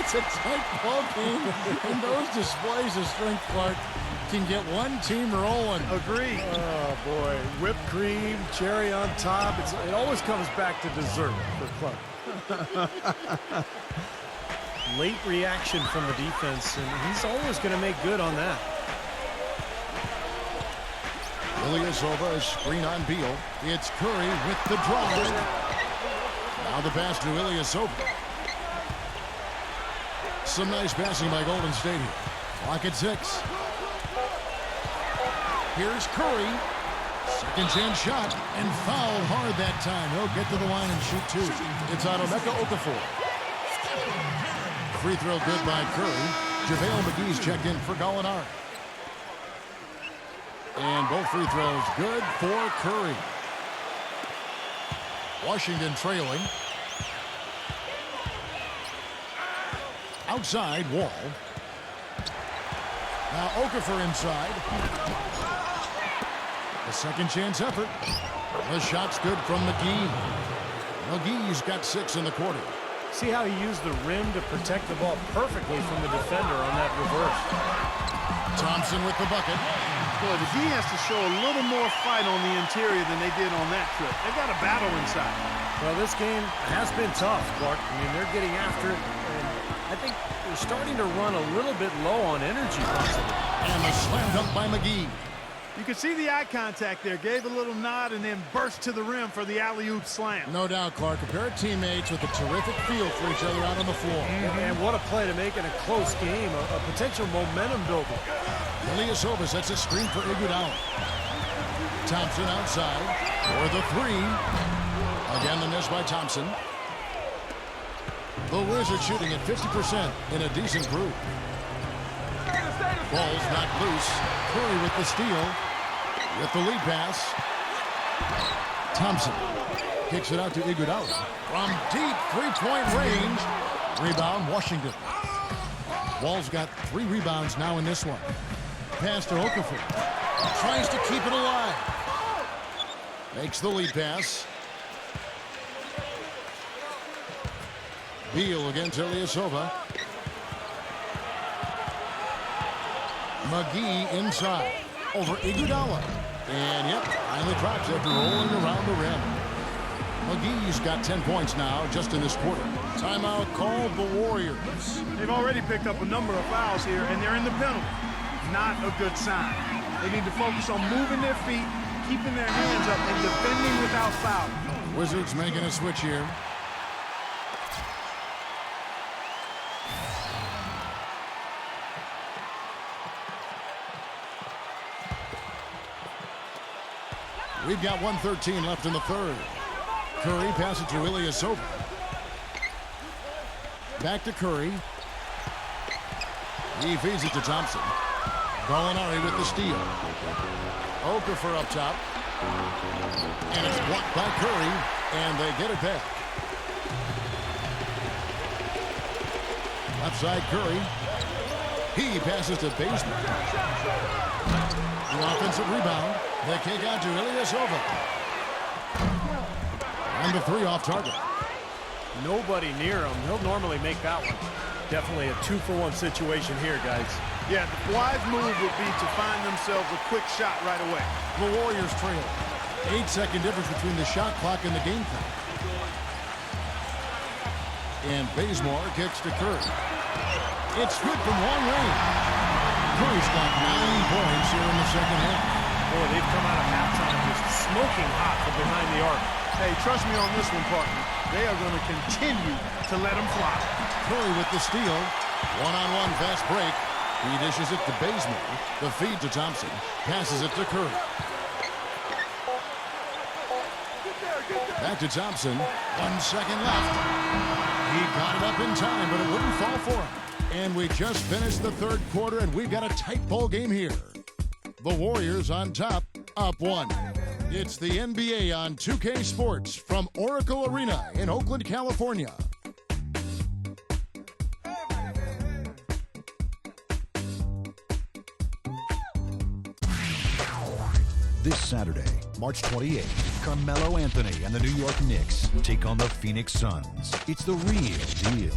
It's a tight ball game. And those displays of strength, Clark, can get one team rolling. Agreed. Oh, boy. Whipped cream, cherry on top. It always comes back to dessert for Clark. Late reaction from the defense, and he's always going to make good on that. Ilyasova, a screen on Beal. It's Curry with the drive. Now the pass to Ilyasova. Some nice passing by Golden State here. Clock at 6. Here's Curry. Second chance shot and fouled hard that time. He'll get to the line and shoot 2. It's out of Emeka Okafor. Free throw good by Curry. JaVale McGee's checked in for Gallinari. And both free throws good for Curry. Washington trailing. Outside, Wall. Now Okafor inside. A second chance effort. The shot's good from McGee. McGee's got 6 in the quarter. See how he used the rim to protect the ball perfectly from the defender on that reverse. Thompson with the bucket. Boy, the D has to show a little more fight on the interior than they did on that trip. They've got a battle inside. Well, this game has been tough, Clark. I mean, they're getting after it, and I think they're starting to run a little bit low on energy possibly. And the slam dunk by McGee. You could see the eye contact there. Gave a little nod and then burst to the rim for the alley-oop slam. No doubt, Clark. A pair of teammates with a terrific feel for each other out on the floor. And what a play to make in a close game, a potential momentum builder. Ilyasova sets a screen for Iguodala. Thompson outside for the 3. Again, the miss by Thompson. The Wizards shooting at 50% in a decent group. Ball's not loose. Curry with the steal. With the lead pass. Thompson kicks it out to Iguodala. From deep three-point range. Rebound, Washington. Wall's got 3 rebounds now in this one. Pass to Okafor. Tries to keep it alive. Makes the lead pass. Beal against Ilyasova. McGee inside. Over Iguodala. And yep, finally drops after rolling around the rim. McGee's got 10 points now just in this quarter. Timeout called the Warriors. They've already picked up a number of fouls here, and they're in the penalty. Not a good sign. They need to focus on moving their feet, keeping their hands up, and defending without foul. Wizards making a switch here. We've got 1:13 left in the third. Curry passes to Ilyasova. Back to Curry. He feeds it to Thompson. Gallinari with the steal. Okafor up top. And it's blocked by Curry. And they get it back. Left side Curry. He passes to Bazemore. The offensive rebound. The kick out to Ilyasova. And the 3 off target. Nobody near him. He'll normally make that one. Definitely a 2-for-1 situation here, guys. Yeah, the wise move would be to find themselves a quick shot right away. The Warriors trail. 8-second difference between the shot clock and the game clock. And Bazemore kicks to Curry. It's good from long range. Curry's got 9 points here in the second half. Boy, they've come out of halftime just smoking hot from behind the arc. Hey, trust me on this one, partner. they are going to continue to let them fly. Curry with the steal. One-on-one fast break. He dishes it to Bazemore. The feed to Thompson. Passes it to Curry. Back to Thompson. 1 second left. He got it up in time, but it wouldn't fall for him. And we just finished the third quarter, and we've got a tight ball game here. The Warriors on top, up 1. It's the NBA on 2K Sports from Oracle Arena in Oakland, California. This Saturday, March 28th, Carmelo Anthony and the New York Knicks take on the Phoenix Suns. It's the real deal.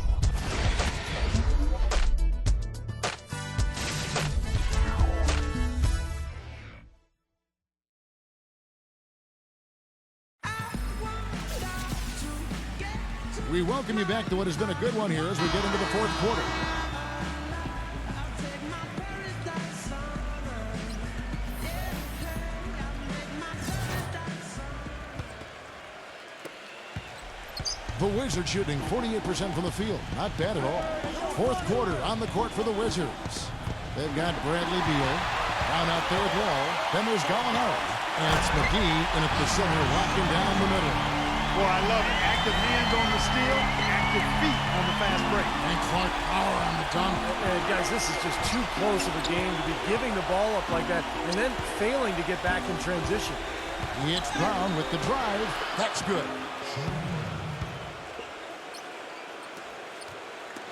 We welcome you back to what has been a good one here as we get into the fourth quarter. The Wizards shooting 48% from the field. Not bad at all. Fourth quarter on the court for the Wizards. They've got Bradley Beal down out there at Wall. Then there's Gallinari. And it's McGee in at the center, locking down the middle. Boy, I love it. Active hands on the steal, active feet on the fast break. And Clark power on the dunk. Guys, this is just too close of a game to be giving the ball up like that and then failing to get back in transition. It's Brown with the drive. That's good.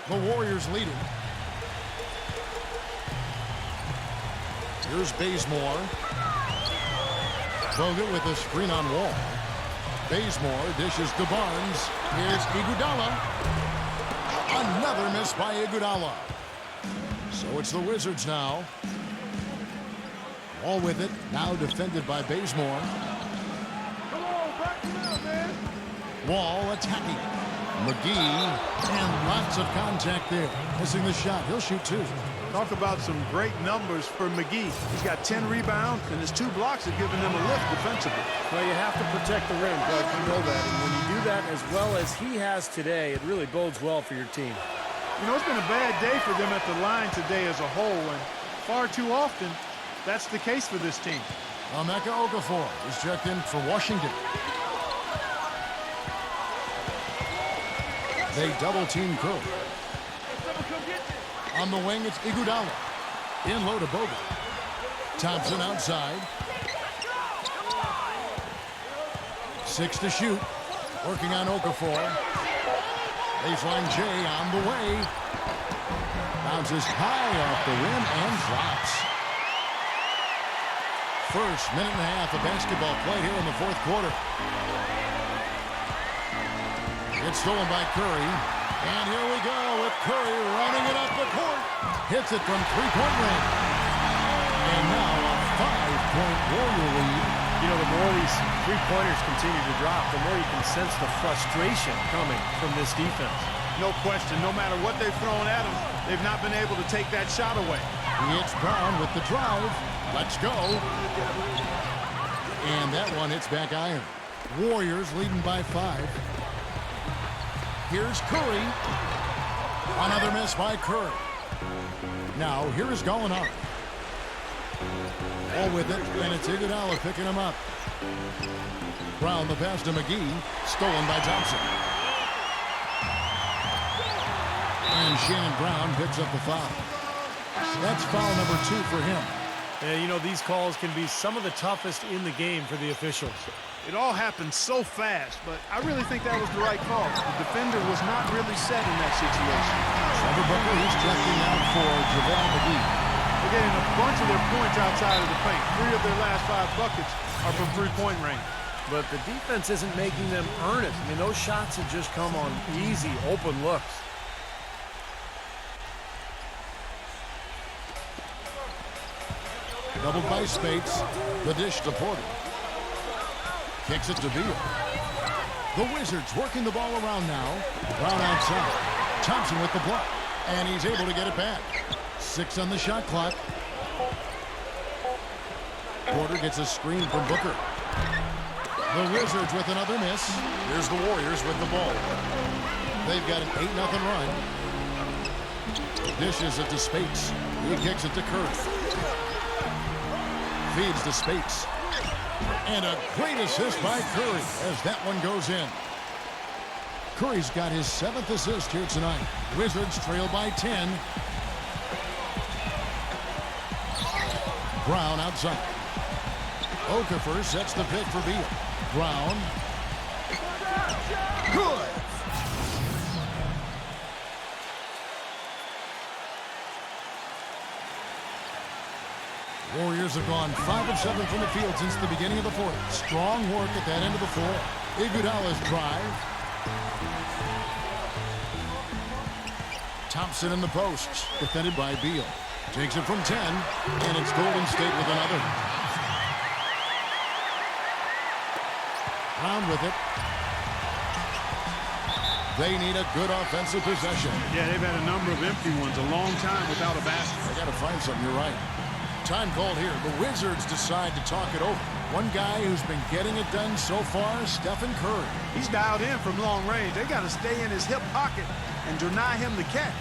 The Warriors leading. Here's Bazemore. Bogut with a screen on Wall. Bazemore dishes to Barnes. Here's Iguodala. Another miss by Iguodala. So it's the Wizards now. Wall with it. Now defended by Bazemore. Come on, back him out, man. Wall attacking. McGee, and lots of contact there. Missing the shot. He'll shoot 2. Talk about some great numbers for McGee. He's got 10 rebounds, and his 2 blocks have given them a lift defensively. Well, you have to protect the rim, Doug. You know that. And when you do that as well as he has today, it really bodes well for your team. You know, it's been a bad day for them at the line today as a whole, and far too often, that's the case for this team. Emeka Okafor is checked in for Washington. They double-team Curry. On the wing, it's Iguodala. In low to Bogut. Thompson outside. 6 to shoot. Working on Okafor. Baseline J on the way. Bounces high off the rim and drops. First minute and a half of basketball play here in the fourth quarter. It's stolen by Curry. And here we go with Curry running it up the court. Hits it from three-point range. And now a 5-point Warrior lead. You know, the more these three-pointers continue to drop, the more you can sense the frustration coming from this defense. No question. No matter what they've thrown at them, they've not been able to take that shot away. It's Brown with the drive. Let's go. And that one hits back iron. Warriors leading by 5. Here's Curry. Another miss by Curry. Now, here is Gallinari. All with it, and it's Iguodala picking him up. Brown, the pass to McGee. Stolen by Thompson. And Shannon Brown picks up the foul. That's foul number 2 for him. And, you know, these calls can be some of the toughest in the game for the officials. It all happened so fast, but I really think that was the right call. The defender was not really set in that situation. Trevor Booker is checking out for JaVale McGee. They're getting a bunch of their points outside of the paint. 3 of their last 5 buckets are from three-point range. But the defense isn't making them earn it. I mean, those shots have just come on easy, open looks. Doubled by Spates. The dish to Porter. Kicks it to Beal. The Wizards working the ball around now. Brown outside. Thompson with the block. And he's able to get it back. 6 on the shot clock. Porter gets a screen from Booker. The Wizards with another miss. Here's the Warriors with the ball. They've got an 8-0 run. Dishes it to Spates. He kicks it to Curry. Feeds to Spates. And a great assist by Curry as that one goes in. Curry's got his 7th assist here tonight. Wizards trail by 10. Brown outside. Okafor sets the pick for Beal. Brown. Good. Warriors have gone 5 of 7 from the field since the beginning of the fourth. Strong work at that end of the floor. Iguodala's drive. Thompson in the posts. Defended by Beal. Takes it from 10. And it's Golden State with another. Brown with it. They need a good offensive possession. Yeah, they've had a number of empty ones. A long time without a basket. They got to find something. You're right. Time called here. The Wizards decide to talk it over. One guy who's been getting it done so far, Stephen Curry. He's dialed in from long range. They got to stay in his hip pocket and deny him the catch.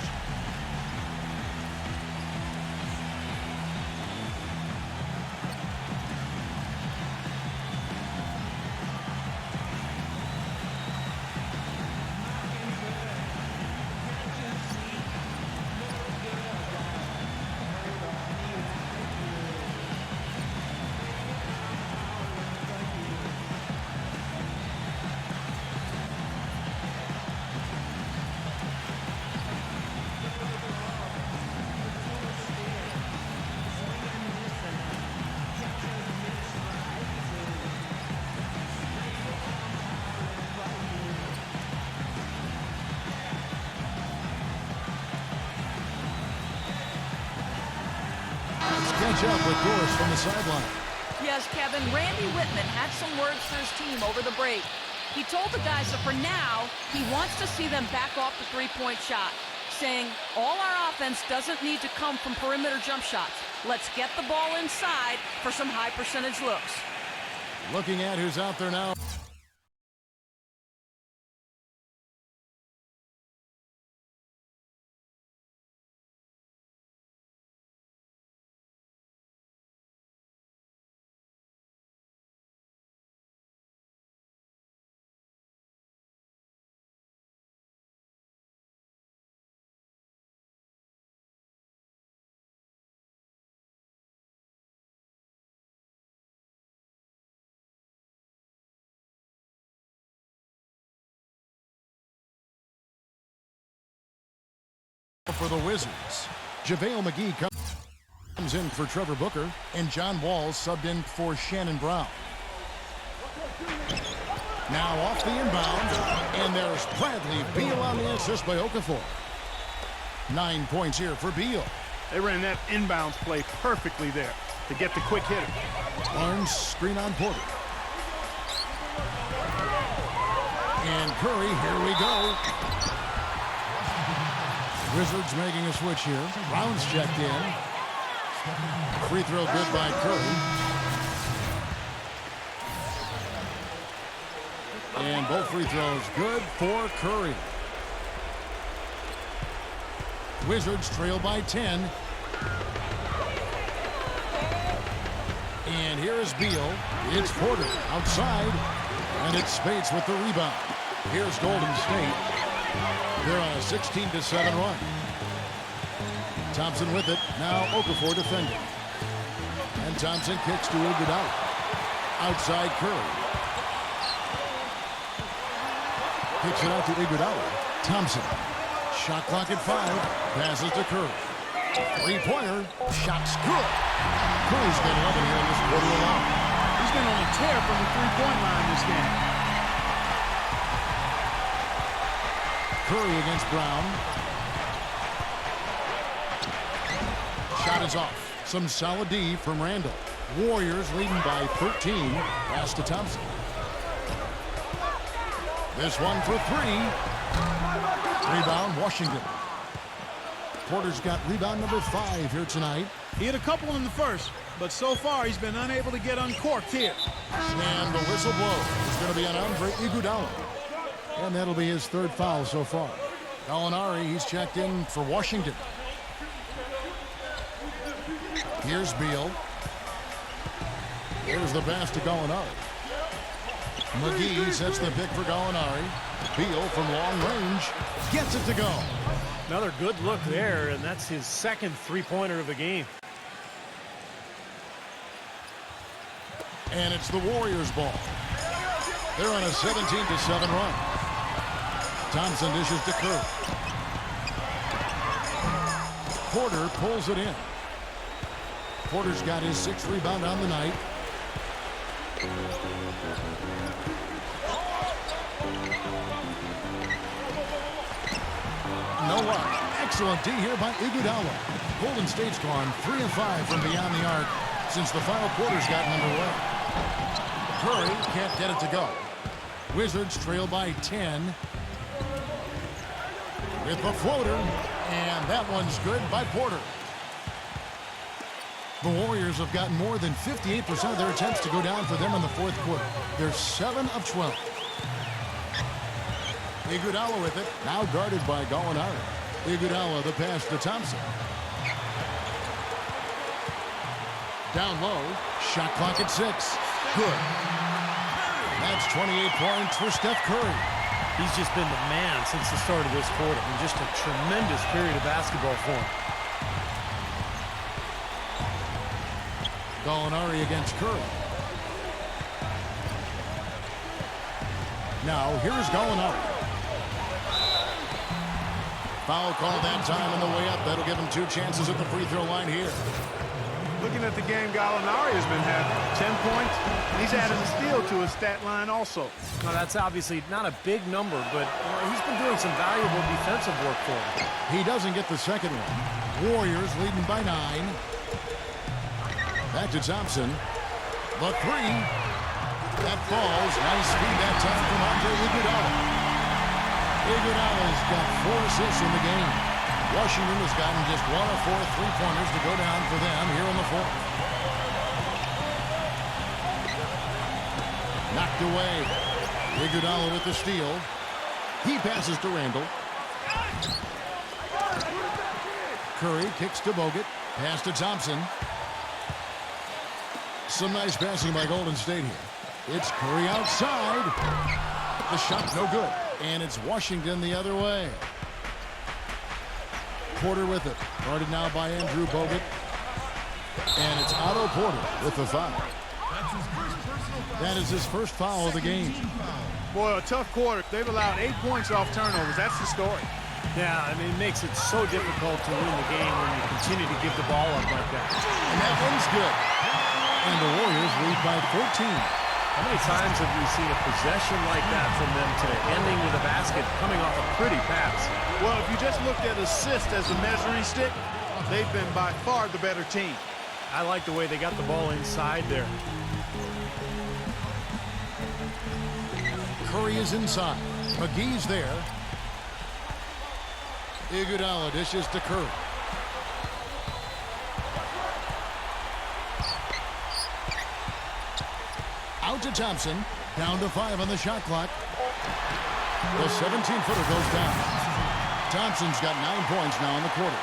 Catch up with Doris from the sideline. Yes, Kevin, Randy Whitman had some words for his team over the break. He told the guys that for now, he wants to see them back off the three-point shot, saying, all our offense doesn't need to come from perimeter jump shots. Let's get the ball inside for some high-percentage looks. Looking at who's out there now. For the Wizards, JaVale McGee comes in for Trevor Booker, and John Wall subbed in for Shannon Brown. Now off the inbound, and there's Bradley Beal on the assist by Okafor. 9 points here for Beal. They ran that inbounds play perfectly there to get the quick hitter. Barnes screen on Porter. And Curry, here we go. Wizards making a switch here. Brown's checked in. Free throw good by Curry. And both free throws good for Curry. Wizards trail by 10. And here is Beal. It's Porter outside. And it's Spates with the rebound. Here's Golden State. They're on a 16-7 run. Thompson with it. Now Okafor defending. And Thompson kicks to Iguodala. Outside Curry. Kicks it out to Iguodala. Thompson. Shot clock at 5. Passes to Curry. Three-pointer. Shot's good. Curry's got 11 here in this quarter alone. He's been on a tear from the three-point line this game. Curry against Brown. Shot is off. Some solid D from Randall. Warriors leading by 13. Pass to Thompson. This one for 3. Rebound, Washington. Porter's got rebound number 5 here tonight. He had a couple in the first, but so far he's been unable to get uncorked here. And the whistle blows. It's going to be on Andre Iguodala. And that'll be his third foul so far. Gallinari, he's checked in for Washington. Here's Beal. Here's the pass to Gallinari. McGee sets the pick for Gallinari. Beal from long range gets it to go. Another good look there, and that's his second three-pointer of the game. And it's the Warriors' ball. They're on a 17-7 run. Thompson dishes to Curry. Porter pulls it in. Porter's got his 6th rebound on the night. No luck. Excellent D here by Iguodala. Golden State's gone 3 of 5 from beyond the arc since the final quarter's gotten underway. Curry can't get it to go. Wizards trail by 10. With the floater, and that one's good by Porter. The Warriors have gotten more than 58% of their attempts to go down for them in the fourth quarter. They're 7 of 12. Iguodala with it, now guarded by Gallinari. Iguodala, the pass to Thompson. Down low, shot clock at 6. Good. That's 28 points for Steph Curry. He's just been the man since the start of this quarter. And just a tremendous period of basketball for him. Gallinari against Curry. Now, here's Gallinari. Foul call that time on the way up. That'll give him 2 chances at the free throw line here. Looking at the game Gallinari has been having, 10 points. He's added a steal to his stat line also. Now, that's obviously not a big number, but he's been doing some valuable defensive work for him. He doesn't get the second one. Warriors leading by 9. Back to Thompson. The 3. That falls. Nice speed that time from Andre Iguodala. Iguodala's got 4 assists in the game. Washington has gotten just 1 of 4 3-pointers to go down for them here in the fourth. Knocked away. Iguodala with the steal. He passes to Randall. Curry kicks to Bogut. Pass to Thompson. Some nice passing by Golden State here. It's Curry outside. The shot no good. And it's Washington the other way. Porter with it. Guarded now by Andrew Bogut. And it's Otto Porter with the foul. That is his first foul of the game. Boy, a tough quarter. They've allowed 8 points off turnovers. That's the story. Yeah, I mean, it makes it so difficult to win the game when you continue to give the ball up like that. And that one's good. And the Warriors lead by 14. How many times have we seen a possession like that from them today, ending with a basket coming off a pretty pass? Well, if you just looked at assist as a measuring stick, they've been by far the better team. I like the way they got the ball inside there. Curry is inside. McGee's there. Iguodala dishes to Curry. Out to Thompson. Down to 5 on the shot clock. The 17-footer goes down. Thompson's got 9 points now in the quarter.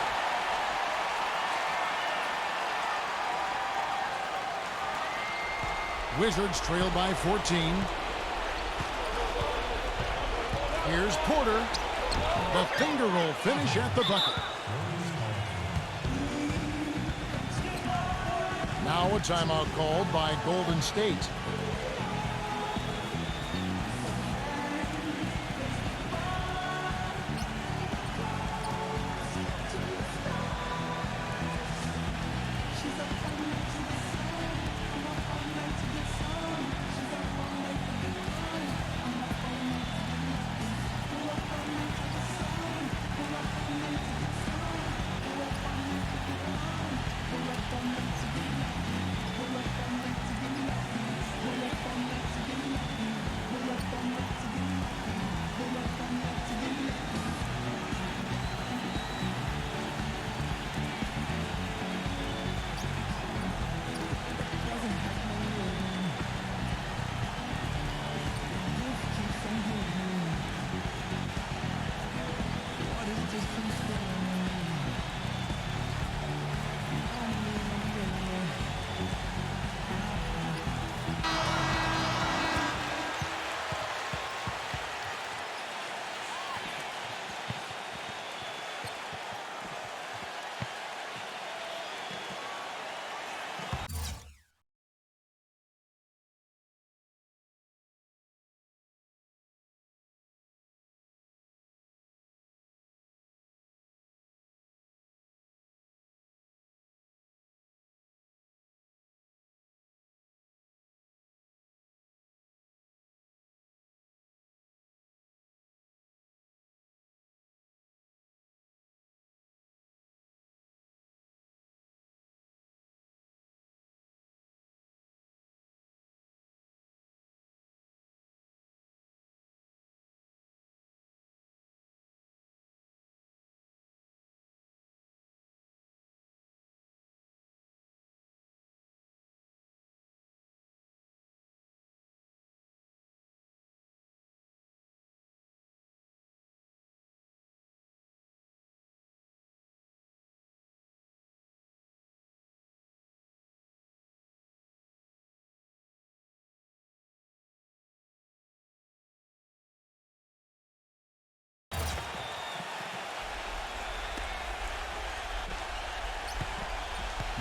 Wizards trail by 14. Here's Porter. The finger roll finish at the bucket. Now a timeout called by Golden State.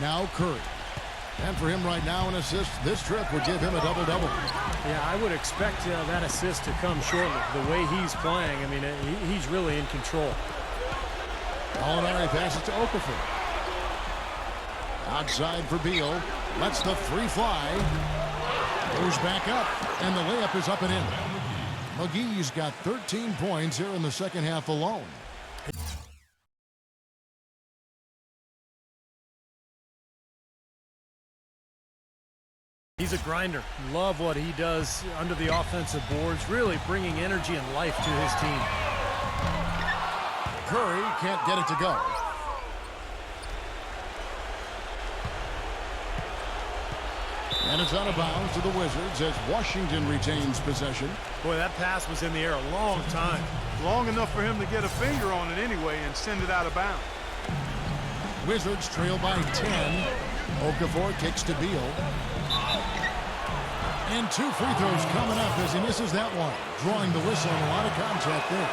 Now Curry. And for him right now, an assist this trip would give him a double-double. Yeah, I would expect that assist to come shortly. The way he's playing, I mean, he's really in control. Gallinari passes to Okafor. Outside for Beal. Lets the three fly. Goes back up. And the layup is up and in. McGee's got 13 points here in the second half alone. He's a grinder. Love what he does under the offensive boards, really bringing energy and life to his team. Curry can't get it to go. And it's out of bounds to the Wizards as Washington retains possession. Boy, that pass was in the air a long time. Long enough for him to get a finger on it anyway and send it out of bounds. Wizards trail by 10. Okafor kicks to Beal. And 2 free throws coming up as he misses that one. Drawing the whistle and a lot of contact there.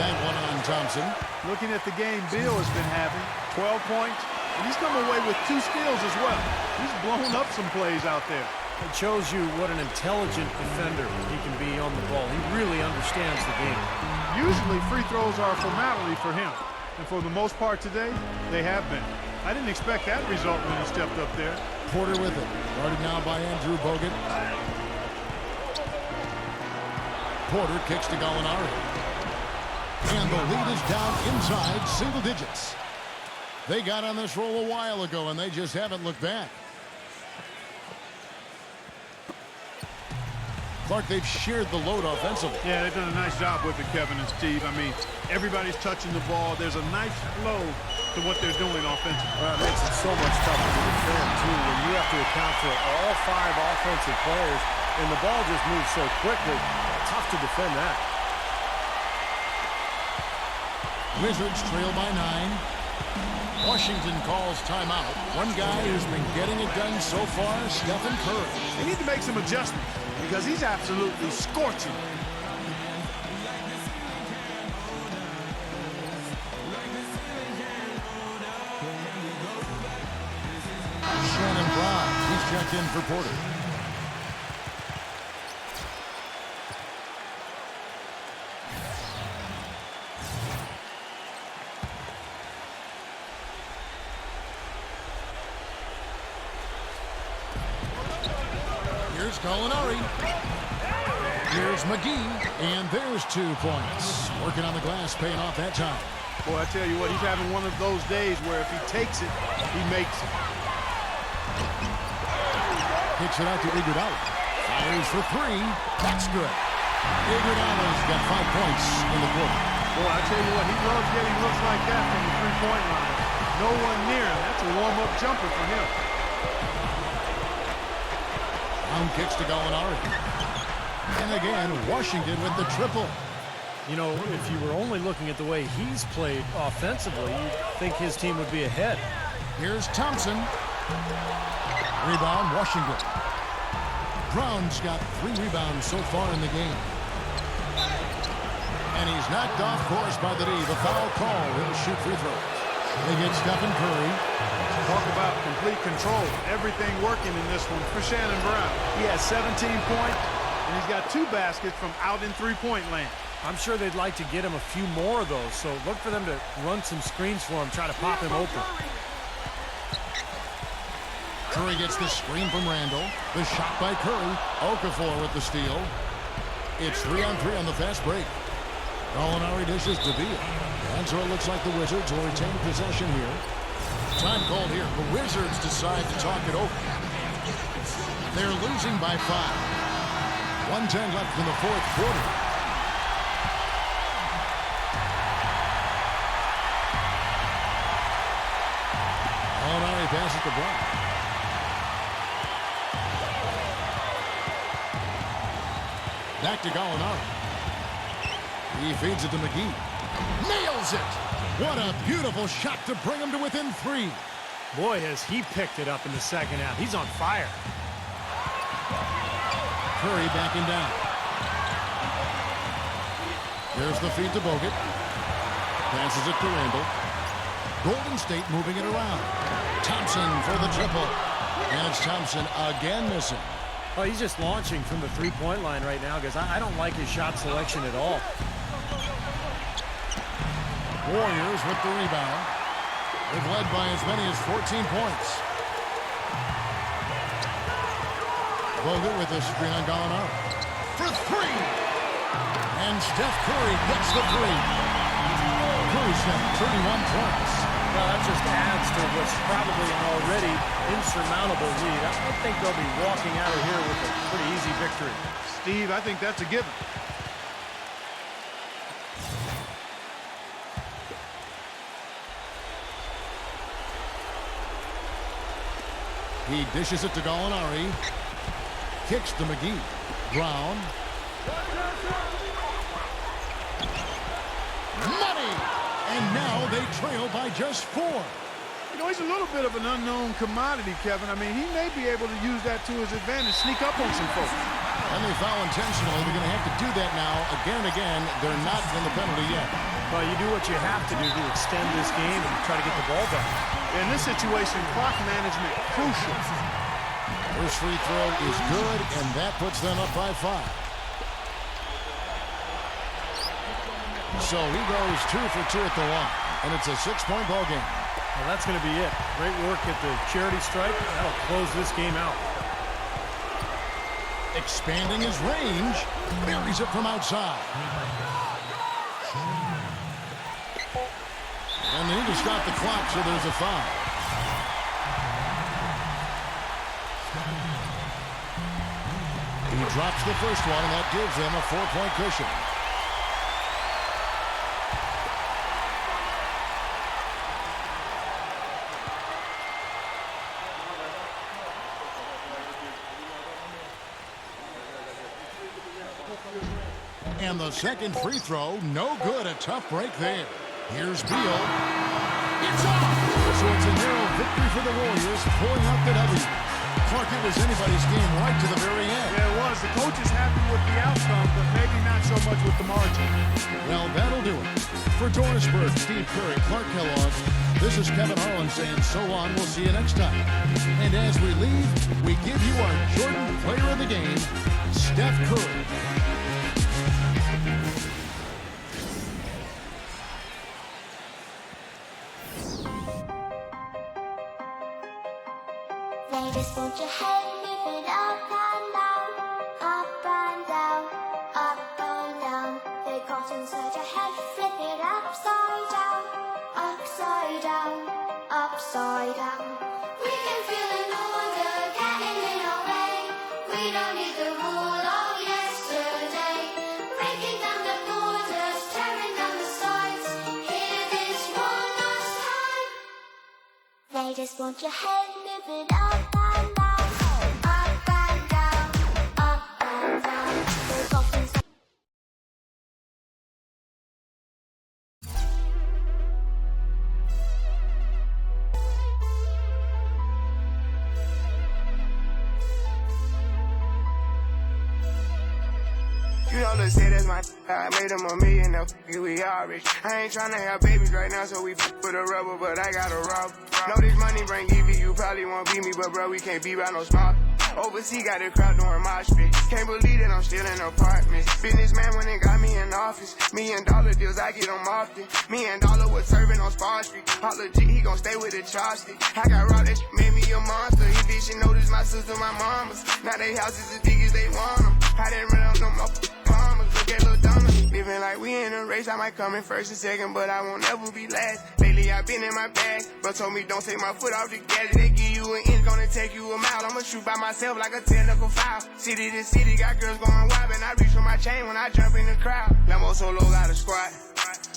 That one on Thompson. Looking at the game Beal has been having, 12 points, and he's come away with 2 steals as well. He's blown up some plays out there. It shows you what an intelligent defender he can be on the ball. He really understands the game. Usually free throws are a formality for him, and for the most part today, they have been. I didn't expect that result when he stepped up there. Porter with it. Guarded now by Andrew Bogut. Porter kicks to Gallinari. And the lead is down inside single digits. They got on this roll a while ago, and they just haven't looked back. Clark, they've shared the load offensively. Yeah, they've done a nice job with it, Kevin and Steve. I mean, everybody's touching the ball. There's a nice flow to what they're doing offensively. Well, it makes it so much tougher to defend, too, when you have to account for all 5 offensive players, and the ball just moves so quickly. Tough to defend that. Wizards trail by 9. Washington calls timeout. One guy who's been getting it done so far, Stephen Curry. They need to make some adjustments because he's absolutely scorching. Shannon Brown, he's checked in for Porter. Here's Gallinari. Here's McGee, and there's 2 points. Working on the glass, paying off that time. Boy, I tell you what, he's having one of those days where if he takes it, he makes it. Kicks it out to Iguodala. Fires for 3. That's good. Iguodala's got 5 points in the quarter. Boy, I tell you what, he loves getting looks like that from the three-point line. No one near him. That's a warm-up jumper for him. Brown kicks to Gallinari. And again, Washington with the triple. You know, if you were only looking at the way he's played offensively, you'd think his team would be ahead. Here's Thompson. Rebound, Washington. Brown's got 3 rebounds so far in the game. And he's knocked off course by the D. The foul call. He'll shoot free throws. They get Stephen Curry. Talk about complete control. Everything working in this one for Shannon Brown. He has 17 points, and he's got 2 baskets from out in three-point land. I'm sure they'd like to get him a few more of those, so look for them to run some screens for him, try to pop him open. Curry gets the screen from Randall. The shot by Curry. Okafor with the steal. It's 3-on-3 on the fast break. Gallinari dishes to Beal. And so it looks like the Wizards will retain possession here. Time called here. The Wizards decide to talk it over. They're losing by 5. 1:10 left in the 4th quarter. Gallinari passes to Brown. Back to Gallinari. He feeds it to McGee. Nails it! What a beautiful shot to bring him to within 3. Boy, has he picked it up in the second half. He's on fire. Curry backing down. There's the feed to Bogut. Passes it to Randall. Golden State moving it around. Thompson for the triple. And it's Thompson again missing. Oh, he's just launching from the three-point line right now, because I don't like his shot selection at all. Warriors with the rebound. They've led by as many as 14 points. Bogut with the screen on Gallinari. For three! And Steph Curry gets the three. Curry's got 31 points. Well, that just adds to what's probably an already insurmountable lead. I think they'll be walking out of here with a pretty easy victory. Steve, I think that's a given. He dishes it to Gallinari. Kicks to McGee. Brown. Money! And now they trail by just 4. You know, he's a little bit of an unknown commodity, Kevin. I mean, he may be able to use that to his advantage, sneak up on some folks. And they foul intentionally. They're going to have to do that now again and again. They're not in the penalty yet. Well, you do what you have to do to extend this game and try to get the ball back. In this situation, clock management crucial. First free throw is good, and that puts them up by 5. So he goes 2 for 2 at the line, and it's a 6-point ball game. Well, that's going to be it. Great work at the charity stripe. That'll close this game out. Expanding his range, buries it from outside. And he just got the clock, so there's a foul. He drops the first one, and that gives them a 4-point cushion. And the second free throw, no good. A tough break there. Here's Beal. It's off! So it's a narrow victory for the Warriors, pulling out the W. Clark, it was anybody's game right to the very end. Yeah, it was. The coach is happy with the outcome, but maybe not so much with the margin. Well, that'll do it. For Doris Burke, Steve Curry, Clark Kellogg, this is Kevin Harlan saying so long. We'll see you next time. And as we leave, we give you our Jordan Player of the Game, Steph Curry. Ladies, won't your head move it up and down, up and down, up and down. They got inside your head, flip it upside down, upside down, upside down. We can feel an order getting in our way. We don't need the rule of yesterday. Breaking down the borders, tearing down the sides. Hear this one last time. Ladies, won't your head move it up and down, up and down, up and down. They got inside. You know, let's say that's my I made him $1 million, now we all rich. I ain't tryna have babies right now, so we with a rubber, but I got a rub. Know this money bring EV, you probably won't beat me, but bro, we can't be by no smart. Overseas got a crowd doing mosh pit. Can't believe that I'm still in apartments. Businessman went and got me in office. $1 million deals, I get them often. $1 million was serving on Spar Street. All legit, he gon' stay with the chopstick. I got raw, that shit made me a monster. He did shit, notice my sister, my mamas. Now they houses as big as they want them. I didn't run up no more farmers. Look at Lil Donna. Living like we in a race. I might come in first and second, but I won't ever be last. Lately I been in my bag, but told me don't take my foot off the gas. They give you an inch, gonna take you a mile. I'ma shoot by myself like a technical foul. City to city, got girls going wild, and I reach for my chain when I jump in the crowd. Lambo solo got a squad.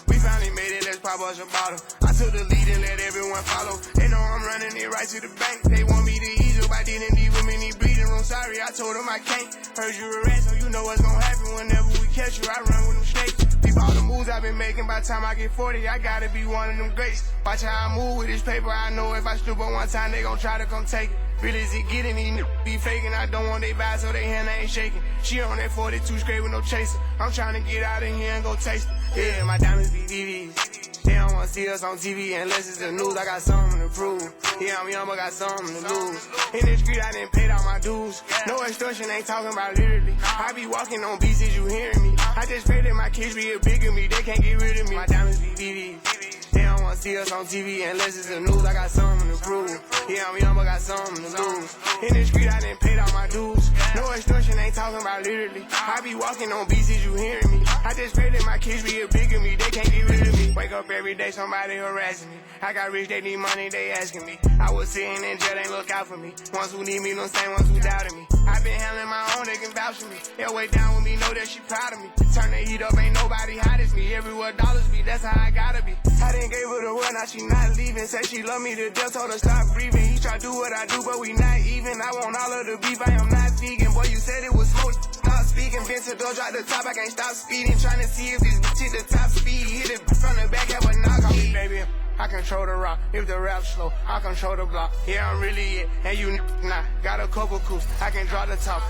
We finally made it, let's pop us a bottle. I took the lead and let everyone follow. They know I'm running it right to the bank. They want me to ease up, I didn't leave them in the bleeding room. Sorry, I told them I can't. Heard you a rat, so you know what's gonna happen whenever we catch you. I run with them snakes. Peep all the moves I've been making. By the time I get 40, I gotta be one of them greats. Watch how I move with this paper. I know if I stoop on one time, they gon' try to come take it. Really, is it getting these niggas be faking? I don't want they vibe, so they hand ain't shaking. She on that 42 straight with no chaser. I'm trying to get out of here and go taste it. Yeah, my diamonds be VVs. They don't wanna see us on TV unless it's the news. I got something to prove. Yeah, I'm young, but got something to lose. In the street, I didn't pay all my dues. No extortion, ain't talking about literally. I be walking on beats, is you hearing me? I just pray that my kids be a bigger me. They can't get rid of me. My diamonds be VVs. They don't wanna see us on TV unless it's the news. I got something to prove. Yeah, I'm young, but got something to lose. In the street, I didn't pay all my dues. No extortion, ain't talking about literally. I be walking on beats, is you hearing me? I just pray that my kids be a bigger me. They can't get rid of me. Wake up every day, somebody harassing me. I got rich, they need money, they asking me. I was sitting in jail, they look out for me. Ones who need me, no same ones who doubted me. I been handling my own, they can vouch for me. They'll way down with me, know that she proud of me. Turn the heat up, ain't nobody hot as me. Everywhere dollars be, that's how I gotta be. I didn't gave her the word, now she not leaving. Said she love me to death, told her stop breathing. He try to do what I do, but we not even. I want all of the beef, I am not vegan. Boy, you said it was smoke, stop speaking. Vincent, don't drop the top, I can't stop speeding. Trying to see if this bitch hit the top speed. Hit it from the back, have a knock on me, baby. I control the rock, if the rap slow, I control the block. Yeah, I'm really it, and you not. Got a couple coups, I can draw the top.